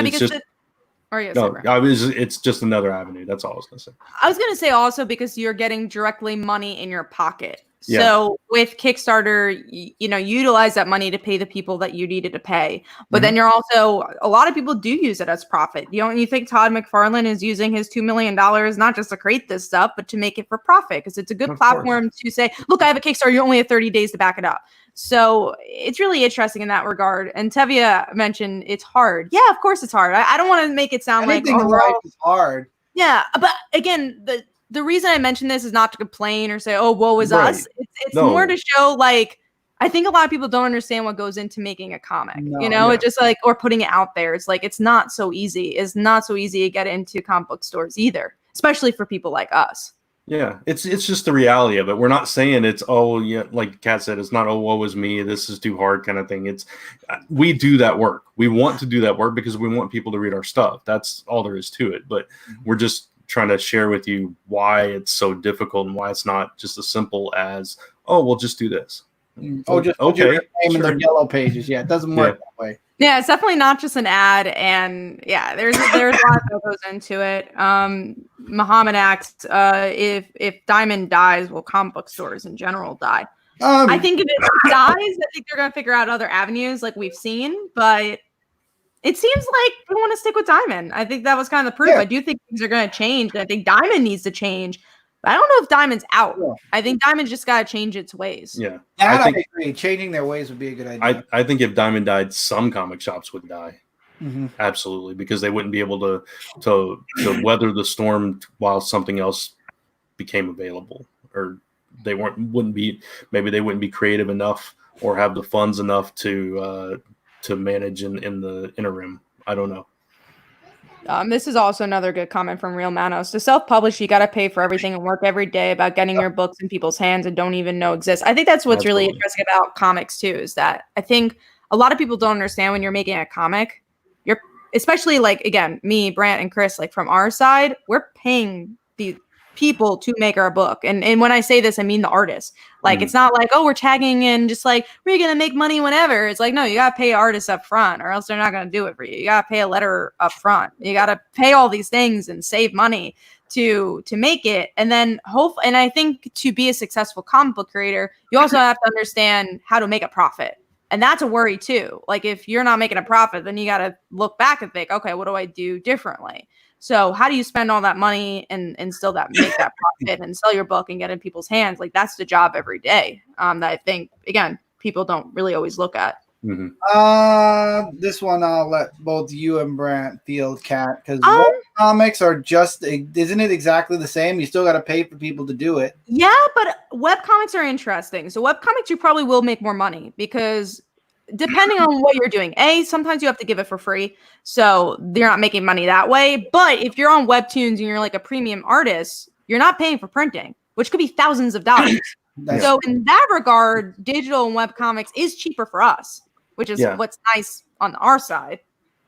just another avenue. That's all I was going to say. I was going to say also because you're getting directly money in your pocket. Yeah. So with Kickstarter, you utilize that money to pay the people that you needed to pay. But then you're also, a lot of people do use it as profit. You think Todd McFarlane is using his $2 million not just to create this stuff, but to make it for profit because it's a good platform to say, look, I have a Kickstarter. You only have 30 days to back it up. So it's really interesting in that regard. And Tevye mentioned it's hard. Yeah, of course it's hard. I don't want to make it sound like life is hard. Yeah, but again, the reason I mention this is not to complain or say, oh, woe is us. It's more to show, I think a lot of people don't understand what goes into making a comic, It's just or putting it out there. It's it's not so easy. It's not so easy to get into comic book stores either, especially for people like us. Yeah, it's just the reality of it. We're not saying it's, oh yeah, like Kat said, it's not, oh, woe is me, this is too hard kind of thing. It's we do that work. We want to do that work because we want people to read our stuff. That's all there is to it. But we're just trying to share with you why it's so difficult and why it's not just as simple as, oh, we'll just do this. Oh, just put your name in the yellow pages. Yeah, it doesn't work that way. Yeah, it's definitely not just an ad, and yeah, there's a lot that goes into it. Muhammad asks, if Diamond dies, will comic book stores in general die? I think if it dies, I think they're gonna figure out other avenues, like we've seen. But it seems like they want to stick with Diamond. I think that was kind of the proof. I do think things are gonna change. I think Diamond needs to change. But I don't know if Diamond's out. Yeah. I think Diamond just got to change its ways. Yeah. I agree. Changing their ways would be a good idea. I think if Diamond died, some comic shops would die. Mm-hmm. Absolutely. Because they wouldn't be able to weather the storm while something else became available. Or they wouldn't be creative enough or have the funds enough to manage in the interim. I don't know. This is also another good comment from Real Manos. To self-publish, you got to pay for everything and work every day about getting your books in people's hands and don't even know exist. I think that's what's really interesting about comics too, is that I think a lot of people don't understand when you're making a comic, you're especially like, again, me, Brant, and Chris, like from our side, we're paying the people to make our book. And when I say this, I mean the artists. Like, it's not like, oh, we're tagging in just like, we're going to make money whenever. It's like, no, you got to pay artists up front or else they're not going to do it for you. You got to pay a letter up front. You got to pay all these things and save money to make it. And then and I think to be a successful comic book creator, you also have to understand how to make a profit. And that's a worry too. Like if you're not making a profit, then you got to look back and think, okay, what do I do differently? So how do you spend all that money and still make that profit and sell your book and get in people's hands? Like that's the job every day that I think, again, people don't really always look at. Mm-hmm. This one I'll let both you and Brant field, Kat, because comics are just, isn't it exactly the same? You still got to pay for people to do it. Yeah, but web comics are interesting. So web comics, you probably will make more money because depending on what you're doing, sometimes you have to give it for free. So you're not making money that way. But if you're on Webtoons and you're like a premium artist, you're not paying for printing, which could be thousands of dollars. So in that regard, digital and web comics is cheaper for us, which is what's nice on our side.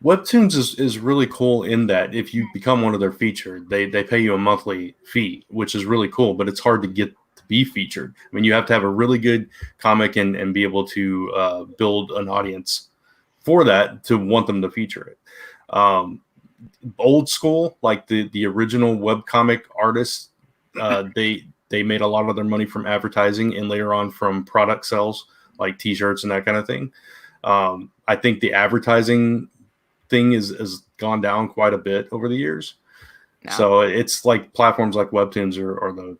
Webtoons is really cool in that if you become one of their featured, they pay you a monthly fee, which is really cool, but it's hard to get to be featured. I mean, you have to have a really good comic and be able to build an audience for that to want them to feature it. Old school, like the original webcomic artists, they made a lot of their money from advertising and later on from product sales, like t-shirts and that kind of thing. I think the advertising thing has gone down quite a bit over the years. No. So it's like platforms like Webtoons are the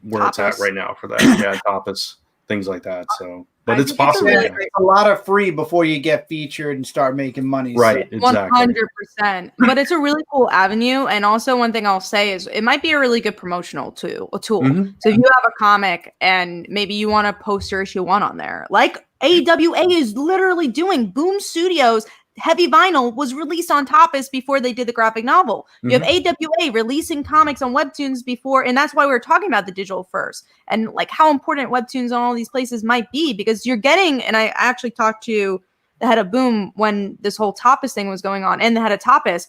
where Tapas. It's at right now for that. Yeah, Tapas, things like that. So, but it's possible. It's a lot of free before you get featured and start making money. Right, so. Exactly. 100%. But it's a really cool avenue. And also one thing I'll say is it might be a really good promotional tool. Mm-hmm. So if you have a comic and maybe you want to post your issue 1 on there, like AWA is literally doing. Boom Studios Heavy Vinyl was released on Tapas before they did the graphic novel. Mm-hmm. You have AWA releasing comics on Webtoons before, and that's why we were talking about the digital first and like how important Webtoons on all these places might be, because you're getting, and I actually talked to the head of Boom when this whole Tapas thing was going on and the head of Tapas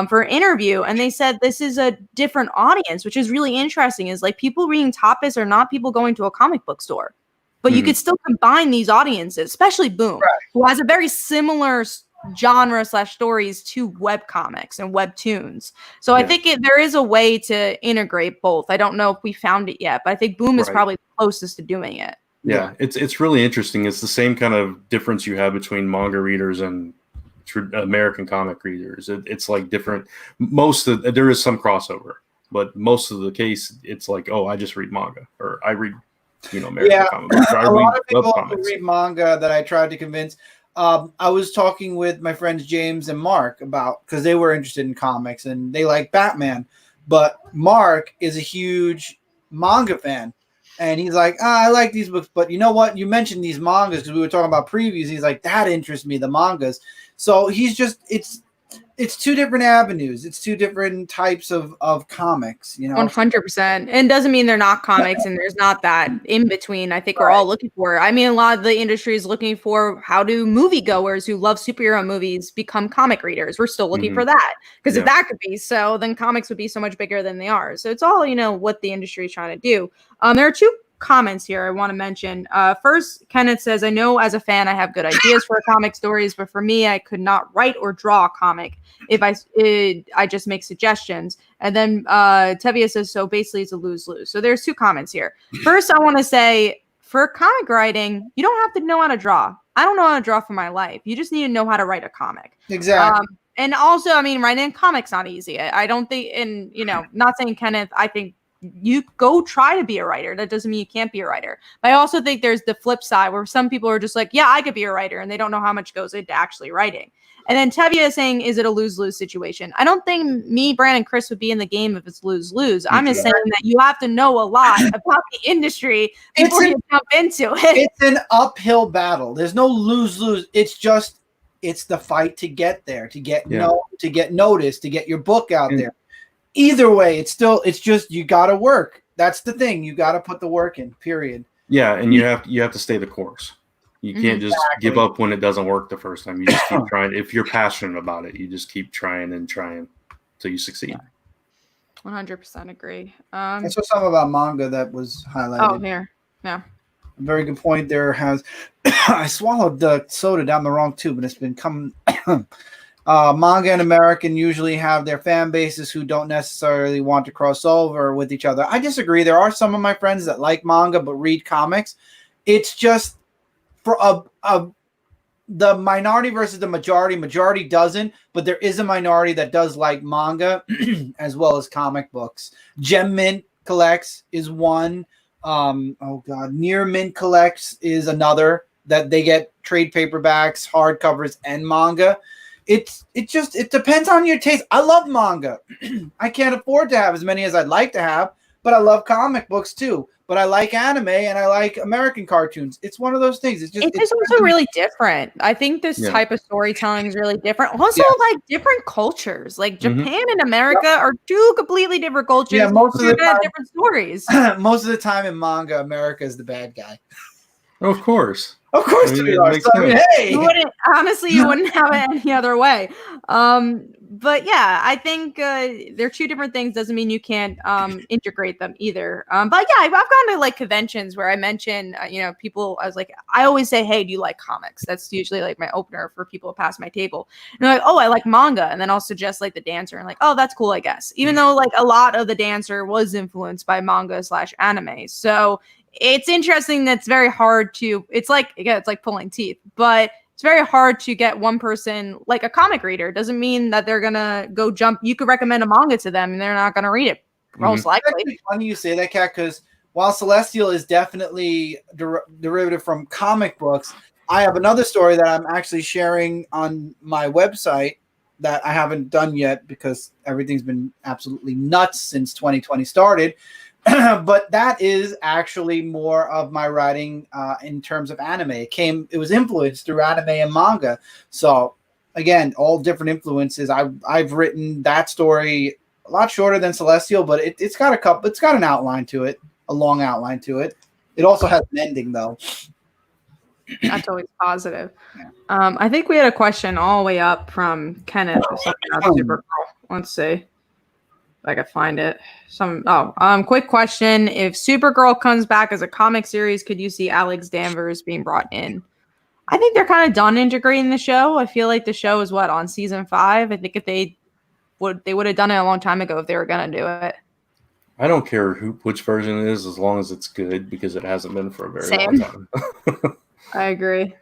for an interview, and they said this is a different audience, which is really interesting, is like people reading Tapas are not people going to a comic book store, but you could still combine these audiences, especially Boom, who has a very similar genre / stories to web comics and webtoons. So I think there is a way to integrate both. I don't know if we found it yet, but I think Boom is probably the closest to doing it. Yeah, it's really interesting. It's the same kind of difference you have between manga readers and American comic readers. It's like different. There is some crossover, but most of the case, it's like, oh, I just read manga, or I read, American comic books. Or I a lot of people who read manga that I tried to convince. I was talking with my friends James and Mark because they were interested in comics and they like Batman, but Mark is a huge manga fan. And he's like, I like these books, but you know what? You mentioned these mangas because we were talking about previews. He's like, that interests me, the mangas. So he's just, it's two different avenues. It's two different types of comics, 100%. And doesn't mean they're not comics and there's not that in between. I think we're all looking for. I mean, a lot of the industry is looking for how do moviegoers who love superhero movies become comic readers. We're still looking for that. Because if that could be so, then comics would be so much bigger than they are. So it's all, what the industry is trying to do. There are two comments here I want to mention. First, Kenneth says, I know as a fan I have good ideas for comic stories, but for me, I could not write or draw a comic if I just make suggestions. And then Tevia says, so basically it's a lose-lose. So there's two comments here. First, I want to say for comic writing, you don't have to know how to draw. I don't know how to draw for my life. You just need to know how to write a comic. Exactly. And also, I mean, writing a comic's not easy. I don't think, and not saying Kenneth, I think you go try to be a writer. That doesn't mean you can't be a writer. But I also think there's the flip side where some people are just like, yeah, I could be a writer, and they don't know how much goes into actually writing. And then Tevia is saying, is it a lose-lose situation? I don't think me, Brandon, and Chris would be in the game if it's lose-lose. I'm just saying that you have to know a lot about the industry before you jump into it. It's an uphill battle. There's no lose-lose. It's the fight to get there, to get to get noticed, to get your book out there. Either way, it's just you got to work. That's the thing. You got to put the work in. Period. Yeah, and you have to stay the course. You can't just give up when it doesn't work the first time. You just keep trying. If you're passionate about it, you just keep trying and trying till you succeed. 100% agree. I saw something about manga that was highlighted. Oh, here. Yeah. A very good point there. I swallowed the soda down the wrong tube, and it's been coming. Manga and American usually have their fan bases who don't necessarily want to cross over with each other. I disagree. There are some of my friends that like manga but read comics. It's just for the minority versus the majority. Majority doesn't, but there is a minority that does like manga as well as comic books. Gem Mint collects is one. Near Mint collects is another that they get trade paperbacks, hardcovers, and manga. It depends on your taste. I love manga. I can't afford to have as many as I'd like to have, but I love comic books too. But I like anime and I like American cartoons. It's one of those things. It's also really different. I think this type of storytelling is really different. Also, like different cultures, like Japan and America are two completely different cultures. Yeah, most of the time, different stories. Most of the time in manga, America is the bad guy. Of course. Of course, we are. So, hey, you wouldn't have it any other way. But yeah, I think they're two different things. Doesn't mean you can't integrate them either. But yeah, I've gone to like conventions where I mention, people. I was like, I always say, hey, do you like comics? That's usually like my opener for people to pass my table. And they're like, oh, I like manga, and then I'll suggest like the dancer, and like, oh, that's cool, I guess. Even though like a lot of the dancer was influenced by manga / anime, so. It's interesting that's very hard to, it's like pulling teeth, but it's very hard to get one person, like a comic reader. Doesn't mean that they're going to go jump. You could recommend a manga to them and they're not going to read it, most likely. It's funny you say that, Kat, because while Celestial is definitely derivative from comic books, I have another story that I'm actually sharing on my website that I haven't done yet because everything's been absolutely nuts since 2020 started. But that is actually more of my writing in terms of anime. It was influenced through anime and manga. So again, all different influences. I've written that story a lot shorter than Celestial, but it's got an outline to it, a long outline to it. It also has an ending though. That's always positive. Yeah. I think we had a question all the way up from Kenneth. Supergirl. Let's see. I could find it. Quick question. If Supergirl comes back as a comic series, could you see Alex Danvers being brought in? I think they're kind of done integrating the show. I feel like the show is on season 5. I think if they would have done it a long time ago if they were going to do it. I don't care which version it is as long as it's good because it hasn't been for a very long time. I agree.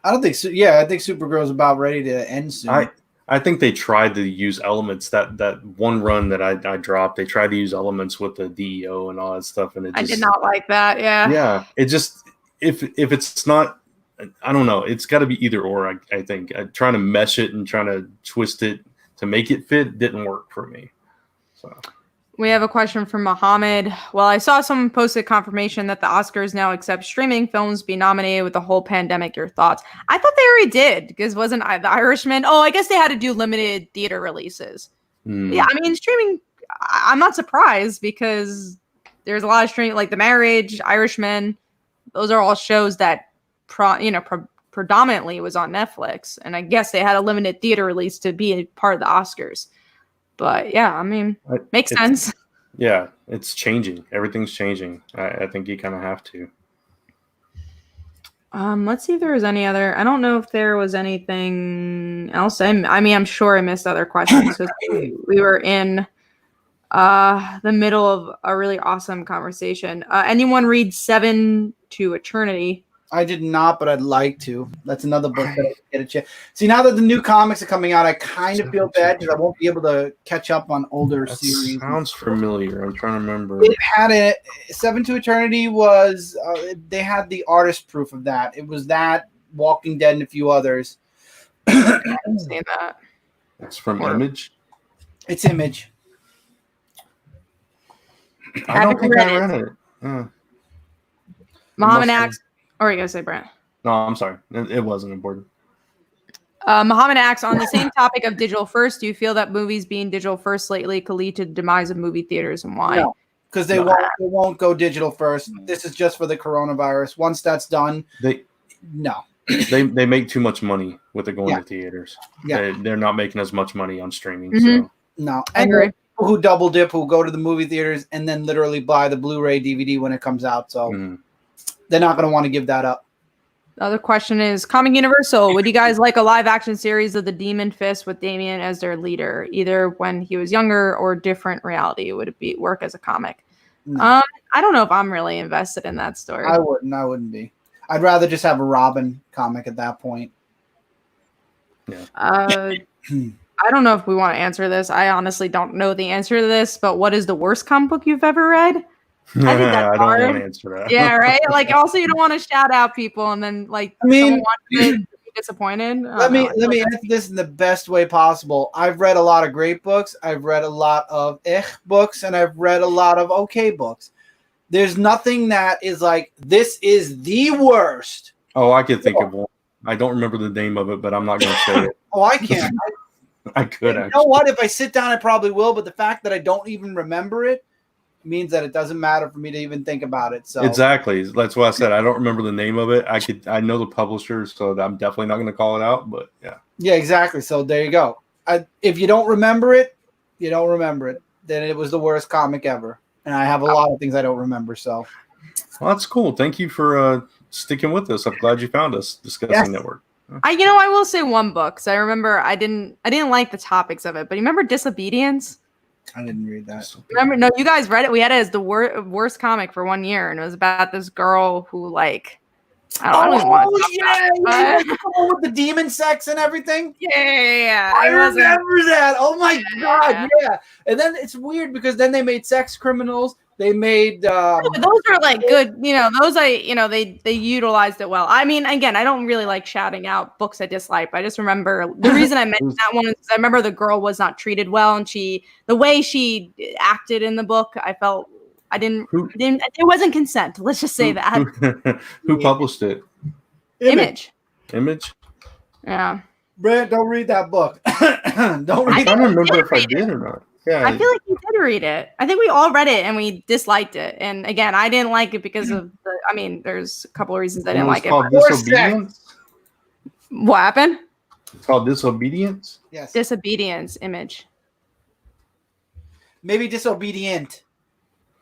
I think Supergirl's about ready to end soon. I think they tried to use elements that one run that I dropped. They tried to use elements with the DEO and all that stuff, and I did not like that. Yeah. It just if it's not, I don't know. It's got to be either or. I think trying to mesh it and trying to twist it to make it fit didn't work for me. So We have a question from Mohammed. Well, I saw someone posted confirmation that the Oscars now accept streaming films be nominated with the whole pandemic. Your thoughts? I thought they already did, because wasn't The Irishman? Oh, I guess they had to do limited theater releases. Yeah, I mean, streaming, I'm not surprised, because there's a lot of streaming, like The Marriage, Irishman. Those are all shows that predominantly was on Netflix, and I guess they had a limited theater release to be a part of the Oscars. But yeah, I mean, makes sense. Yeah, it's changing. Everything's changing. I think you kind of have to. Let's see if there was any other. I don't know if there was anything else. I mean, I'm sure I missed other questions, because we were in the middle of a really awesome conversation. Anyone read 7 to Eternity? I did not, but I'd like to. That's another book that I get a chance. See, now that the new comics are coming out, I kind of feel bad because I won't be able to catch up on older series. Sounds familiar. I'm trying to remember. It had 7 to Eternity was they had the artist proof of that. It was that, Walking Dead, and a few others. I haven't seen that. It's from Image. It's Image. I don't think I read it. Muhammad asks. Or are you gonna say, Brent? No, I'm sorry. It wasn't important. Muhammad asks, on the same topic of digital first, do you feel that movies being digital first lately could lead to the demise of movie theaters, and why? No, because they won't go digital first. This is just for the coronavirus. Once that's done, they make too much money with it going to theaters. Yeah. They're not making as much money on streaming. Mm-hmm. So no, I agree. People who double dip, who go to the movie theaters and then literally buy the Blu-ray DVD when it comes out. So they're not going to want to give that up. The other question is, Comic Universal, would you guys like a live action series of the Demon Fist with Damien as their leader, either when he was younger or different reality? Would it work as a comic? No. I don't know if I'm really invested in that story. I wouldn't be. I'd rather just have a Robin comic at that point. Yeah. I don't know if we want to answer this. I honestly don't know the answer to this, but what is the worst comic book you've ever read? I think that's I don't want to answer that. Yeah, right. Like, also, you don't want to shout out people, and then someone watches it, be disappointed. Let me answer this in the best way possible. I've read a lot of great books. I've read a lot of books, and I've read a lot of okay books. There's nothing that is like, this is the worst. Oh, I could think of one. I don't remember the name of it, but I'm not going to say it. Oh, I can't. I could. You know what? If I sit down, I probably will. But the fact that I don't even remember it means that it doesn't matter for me to even think about it. So exactly, that's what I said. I don't remember the name of it. I know the publisher, so I'm definitely not going to call it out. But yeah, exactly. So there you go. If you don't remember it, you don't remember it. Then it was the worst comic ever. And I have a lot of things I don't remember. So well, that's cool. Thank you for sticking with us. I'm glad you found us discussing Network. I will say one book. So I remember I didn't like the topics of it, but you remember Disobedience? I didn't read that. Remember? No, you guys read it. We had it as the worst comic for 1 year, and it was about this girl who I don't even want to talk about it, with the demon sex and everything. Yeah. I remember that. Oh my god, yeah. And then it's weird because then they made sex criminals. They made those are good. They utilized it well. I mean, again, I don't really like shouting out books I dislike. But I just remember the reason I mentioned that one is I remember the girl was not treated well, and the way she acted in the book, I felt it wasn't consent. Let's just say that. Who published it? Image. Yeah. Brent, don't read that book. Don't read. I don't remember if I did or not. Yeah, I feel like you did read it. I think we all read it and we disliked it. And again, I didn't like it because of there's a couple of reasons I didn't like it. Called Disobedience? What happened? It's called Disobedience? Yes. Disobedience, Image. Maybe Disobedient.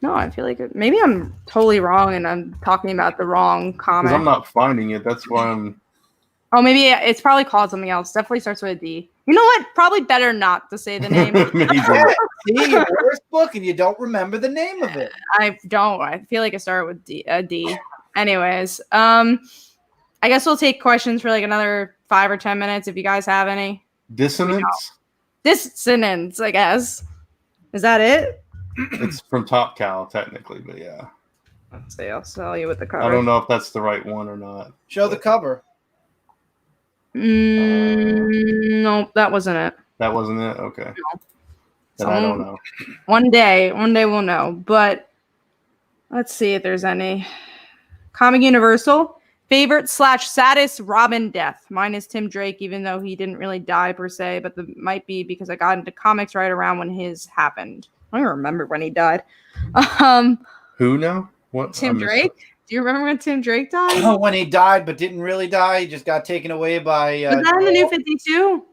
No, I feel like maybe I'm totally wrong and I'm talking about the wrong comic. I'm not finding it. That's why I'm... Oh, maybe it's probably called something else. Definitely starts with a D. You know what? Probably better not to say the name. See, your worst book and you don't remember the name of it. I don't. I feel like it started with D. Anyways, I guess we'll take questions for another 5 or 10 minutes if you guys have any. Dissonance? Dissonance, I guess. Is that it? It's from Top Cow, technically, but yeah. Let's see. I'll sell you with the cover. I don't know if that's the right one or not. Show the cover. No, that wasn't it. That wasn't it? Okay. No. that I don't know. One day we'll know. But let's see if there's any. Comic Universal. Favorite / saddest Robin death. Mine is Tim Drake, even though he didn't really die per se, but might be because I got into comics right around when his happened. I don't remember when he died. Who now? What? Tim Drake? Do you remember when Tim Drake died? Oh, when he died, but didn't really die. He just got taken away by. Was that in the New 52?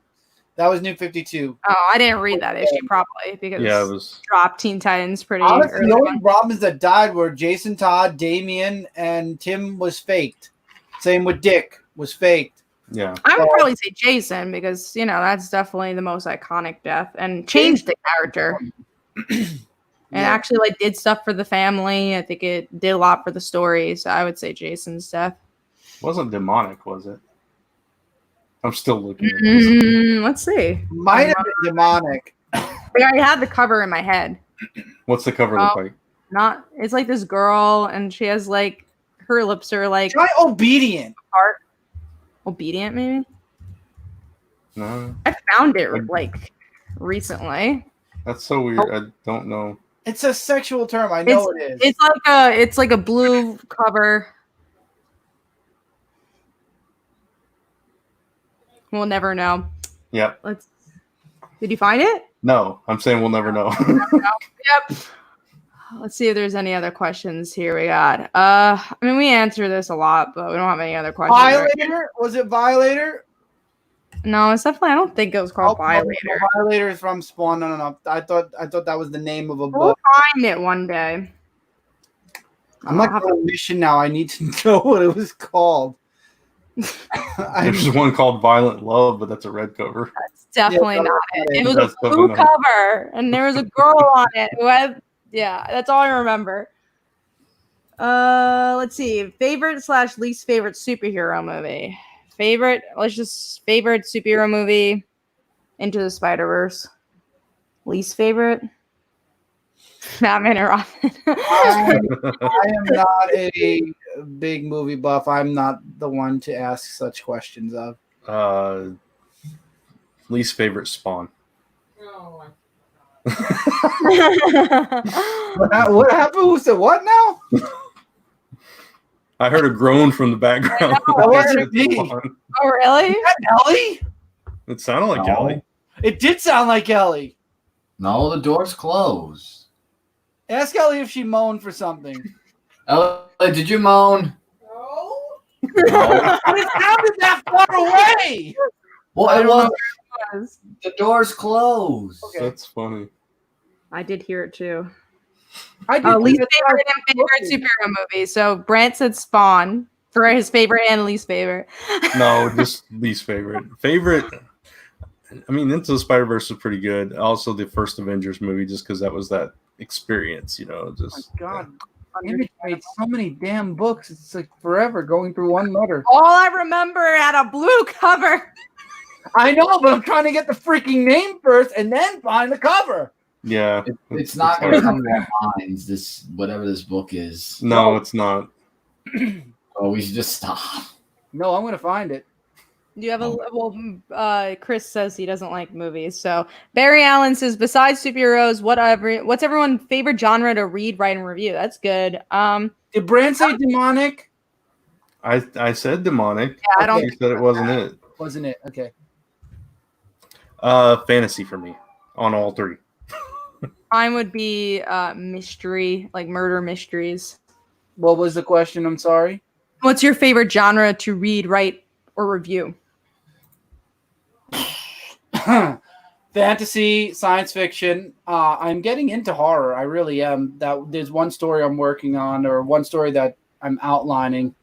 That was New 52. Oh, I didn't read that issue probably because Yeah, it was. dropped Teen Titans pretty Honestly, early the only on. Robins that died were Jason Todd, Damian, and Tim was faked. Same with Dick was faked. Yeah. I would probably say Jason because, that's definitely the most iconic death and changed the character. And actually did stuff for the family. I think it did a lot for the story. So I would say Jason's death. Wasn't demonic, was it? I'm still looking at this. Let's see. Might have been demonic. I already had the cover in my head. What's the cover look like? It's like this girl and she has her lips are Try obedient. apart. Obedient, maybe? No. I found it recently. That's so weird. I don't know. It's a sexual term. I know it is. It's like a blue cover. We'll never know. Yep. Did you find it? No, I'm saying we'll never know. Yep. Let's see if there's any other questions here we got. We answer this a lot, but we don't have any other questions. Violator? Was it Violator? No, it's definitely. I don't think it was called Violator. Violator is from Spawn. No. I thought that was the name of a We'll book. find it one day. I'm not on a mission now. I need to know what it was called. There's one called Violent Love, but that's a red cover. That's definitely not it. It was That's a blue definitely not cover, and there was a girl on it who had. Yeah, that's all I remember. Let's see. Favorite / least favorite superhero movie. Favorite superhero movie. Into the Spider-Verse. Least favorite. Batman or Robin. I am not a big movie buff. I'm not the one to ask such questions of. Least favorite Spawn. What happened? Who said what now? I heard a groan from the background. That wasn't me. Oh, really? Is that Ellie? It sounded like No. Ellie. It did sound like Ellie. No, the door's closed. Ask Ellie if she moaned for something. Ellie, did you moan? No. No. It sounded that far away. Well, I it don't know was. where it was. The door's closed. Okay. That's funny. I did hear it too. I did Least think favorite that's and favorite superhero movie. So Brant said Spawn for his favorite and least favorite. No, just least favorite. Favorite. Into the Spider-Verse was pretty good. Also, the first Avengers movie, just because that was that experience, just. Oh my God. Image made so many damn books. It's like forever going through one letter. All I remember had a blue cover. I know, but I'm trying to get the freaking name first and then find the cover. Yeah. It's not going to come to our minds, this, whatever this book is. No, it's not. Oh, we should just stop. No, I'm going to find it. Do you have Chris says he doesn't like movies. So Barry Allen says, besides superheroes, what's everyone's favorite genre to read, write, and review? That's good. Did Brand say demonic? I said demonic. Yeah, I don't He said it wasn't it. Wasn't it? Okay. Fantasy for me on all three. Mine would be mystery, like murder mysteries. What was the question? I'm sorry. What's your favorite genre to read, write, or review? Fantasy, science fiction. I'm getting into horror. I really am. There's one story I'm working on, or one story that I'm outlining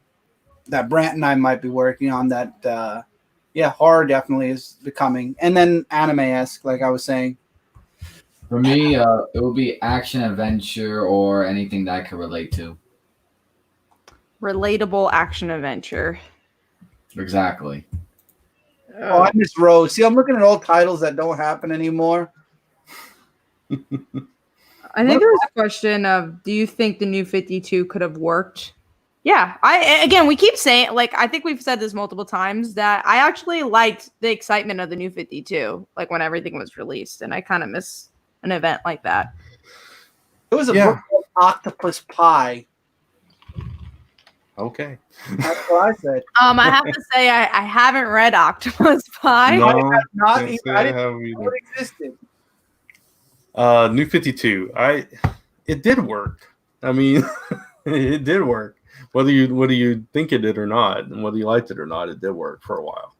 that Brant and I might be working on. That, horror definitely is becoming, and then anime-esque, like I was saying. For me, it would be action, adventure, or anything that I could relate to. Relatable action adventure. Exactly. Oh, I miss Rose. See, I'm looking at old titles that don't happen anymore. I think there was a question of, do you think the New 52 could have worked? Yeah. We keep saying, I think we've said this multiple times, that I actually liked the excitement of the New 52, when everything was released, and I kind of miss an event like that. It was a book called Octopus Pie. Okay. That's what I said. I have to say I haven't read Octopus Pie. No, I not can't even, say I I didn't have know either. it existed. New 52. It did work. I mean, it did work. Whether you think it did or not, and whether you liked it or not, it did work for a while.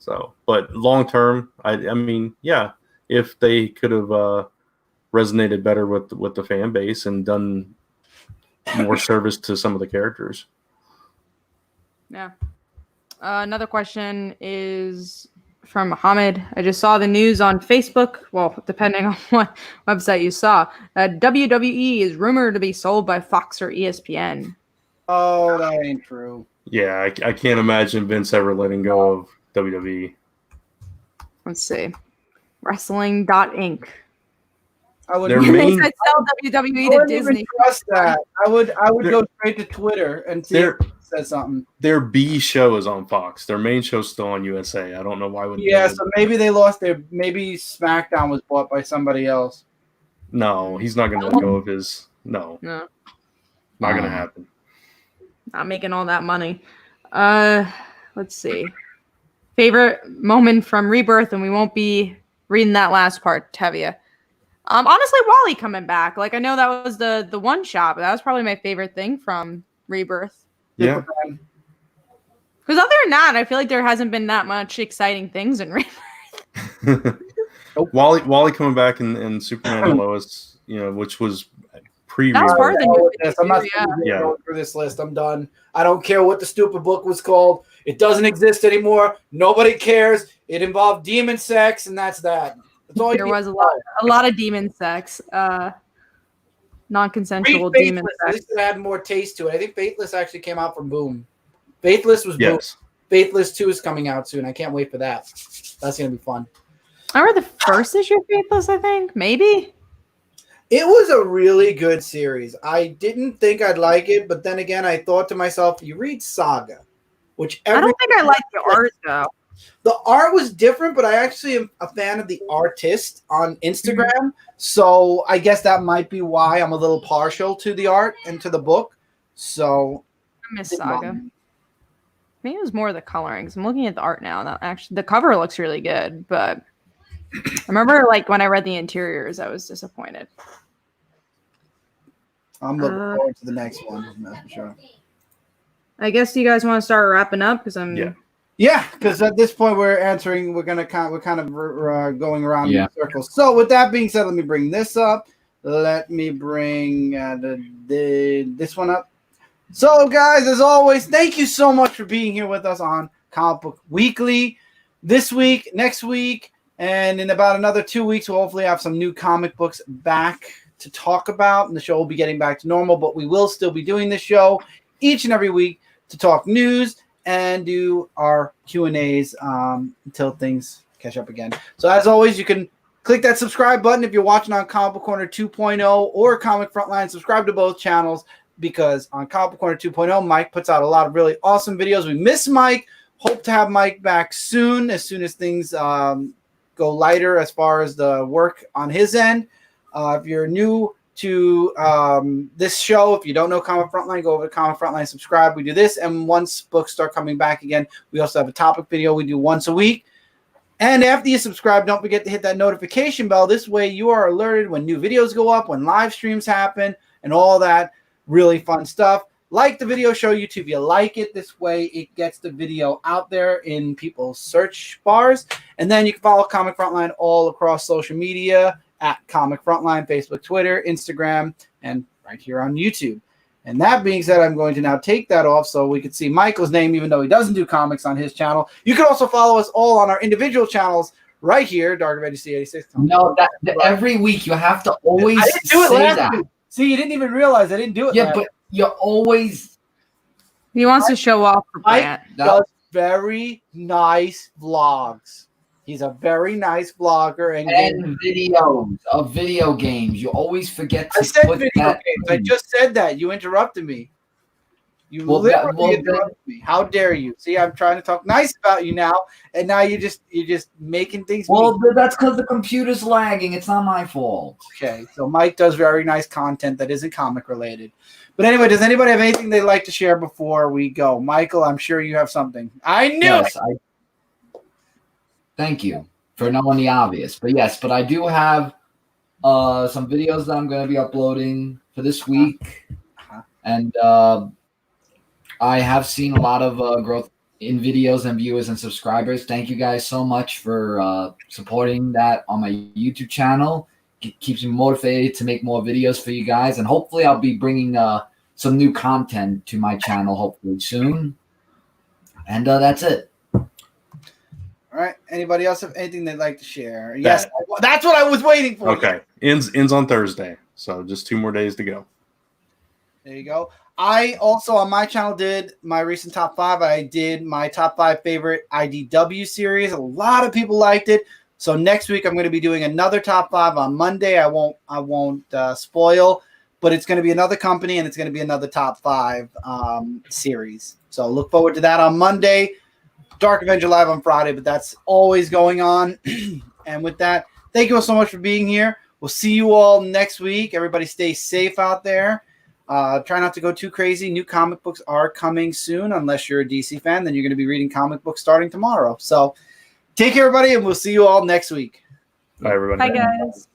So, but long term, I mean, yeah, if they could have resonated better with the fan base and done more service to some of the characters. Yeah. Another question is from Mohammed. I just saw the news on Facebook. Well, depending on what website you saw, WWE is rumored to be sold by Fox or ESPN. Oh, that ain't true. Yeah, I can't imagine Vince ever letting go of WWE. Let's see. Wrestling.inc. I would. Their They main- said sell WWE I to wouldn't Disney. even trust that. I would They're- go straight to Twitter and see if Their it says something. their B show is on Fox. Their main show's still on USA. I don't know why would Yeah, so maybe they lost their. Maybe SmackDown was bought by somebody else. No, he's not going to let go of his. No, No, not going to happen. not making all that money. Let's see. Favorite moment from Rebirth, and we won't be reading that last part, Tevia. Honestly, Wally coming back. Like, I know that was the one shot, but that was probably my favorite thing from Rebirth. Yeah. Because other than that, I feel like there hasn't been that much exciting things in Rebirth. Wally coming back and Superman and Lois, which was pre. That was part of the new Yes, I'm not yeah. going through this list. I'm done. I don't care what the stupid book was called. It doesn't exist anymore. Nobody cares. It involved demon sex, and that's that. That's all There was a lot of demon sex, non-consensual Read demon Faithless. At sex. least it had more taste to it. I think Faithless actually came out from Boom. Faithless was Boom. Yes. Faithless 2 is coming out soon. I can't wait for that. That's going to be fun. I read the first issue of Faithless, I think. Maybe. It was a really good series. I didn't think I'd like it, but then again, I thought to myself, you read Saga, which I don't think I like the art, though. the art was different, but I actually am a fan of the artist on Instagram. So I guess that might be why I'm a little partial to the art and to the book. So I miss Saga. Maybe it was more the coloring. 'Cause I'm looking at the art now. And actually, the cover looks really good, but I remember like when I read the interiors, I was disappointed. I'm looking forward to the next one. That's for sure. I guess you guys want to start wrapping up because I'm. Yeah, because at this point we're we're kind of going around in circles. So with that being said, let me bring this up. Let me bring this one up. So guys, as always, thank you so much for being here with us on Comic Book Weekly. This week, next week, and in about another 2 weeks, we'll hopefully have some new comic books back to talk about, and the show will be getting back to normal, but we will still be doing this show each and every week to talk news and do our Q&As until things catch up again. So as always, you can click that subscribe button if you're watching on Comic Book Corner 2.0 or Comic Frontline. Subscribe to both channels because on Comic Book Corner 2.0, Mike puts out a lot of really awesome videos. We miss Mike. Hope to have Mike back soon as things go lighter as far as the work on his end. If you're new to this show, if you don't know Comic Frontline, go over to Comic Frontline, subscribe. We do this, and once books start coming back again, we also have a topic video we do once a week. And after you subscribe, don't forget to hit that notification bell. This way you are alerted when new videos go up, when live streams happen, and all that really fun stuff. Like the video, show YouTube you like it. This way it gets the video out there in people's search bars. And then you can follow Comic Frontline all across social media at Comic Frontline, Facebook, Twitter, Instagram, and right here on YouTube. And that being said, I'm going to now take that off so we can see Michael's name, even though he doesn't do comics on his channel. You can also follow us all on our individual channels right here, Dark of 86. No, every week you have to always I didn't do it say last that. week. See, you didn't even realize I didn't do it. Yeah, but you always. He wants to show off for Mike Grant. does very nice vlogs. He's a very nice vlogger And videos of video games. You always forget to I said put video that games. I just said that. You interrupted me. You Well, literally interrupted me. How dare you? See, I'm trying to talk nice about you now, and now you're just making things. Well, that's because the computer's lagging. It's not my fault. Okay, so Mike does very nice content that isn't comic related. But anyway, does anybody have anything they'd like to share before we go? Michael, I'm sure you have something. I knew it. Thank you for knowing the obvious. But I do have some videos that I'm going to be uploading for this week. And I have seen a lot of growth in videos and viewers and subscribers. Thank you guys so much for supporting that on my YouTube channel. It keeps me motivated to make more videos for you guys. And hopefully I'll be bringing some new content to my channel hopefully soon. And that's it. All right. Anybody else have anything they'd like to share? Yes, that's what I was waiting for. Okay. Ends on Thursday. So just 2 more days to go. There you go. I also on my channel did my recent top 5. I did my top 5 favorite IDW series. A lot of people liked it. So next week I'm going to be doing another top 5 on Monday. I won't spoil, but it's going to be another company and it's going to be another top 5 series. So look forward to that on Monday. Dark Avenger Live on Friday, but that's always going on. And with that, thank you all so much for being here. We'll see you all next week. Everybody stay safe out there. Try not to go too crazy. New comic books are coming soon. Unless you're a DC fan, then you're going to be reading comic books starting tomorrow. So take care, everybody, and we'll see you all next week. Bye, everybody. Bye, guys.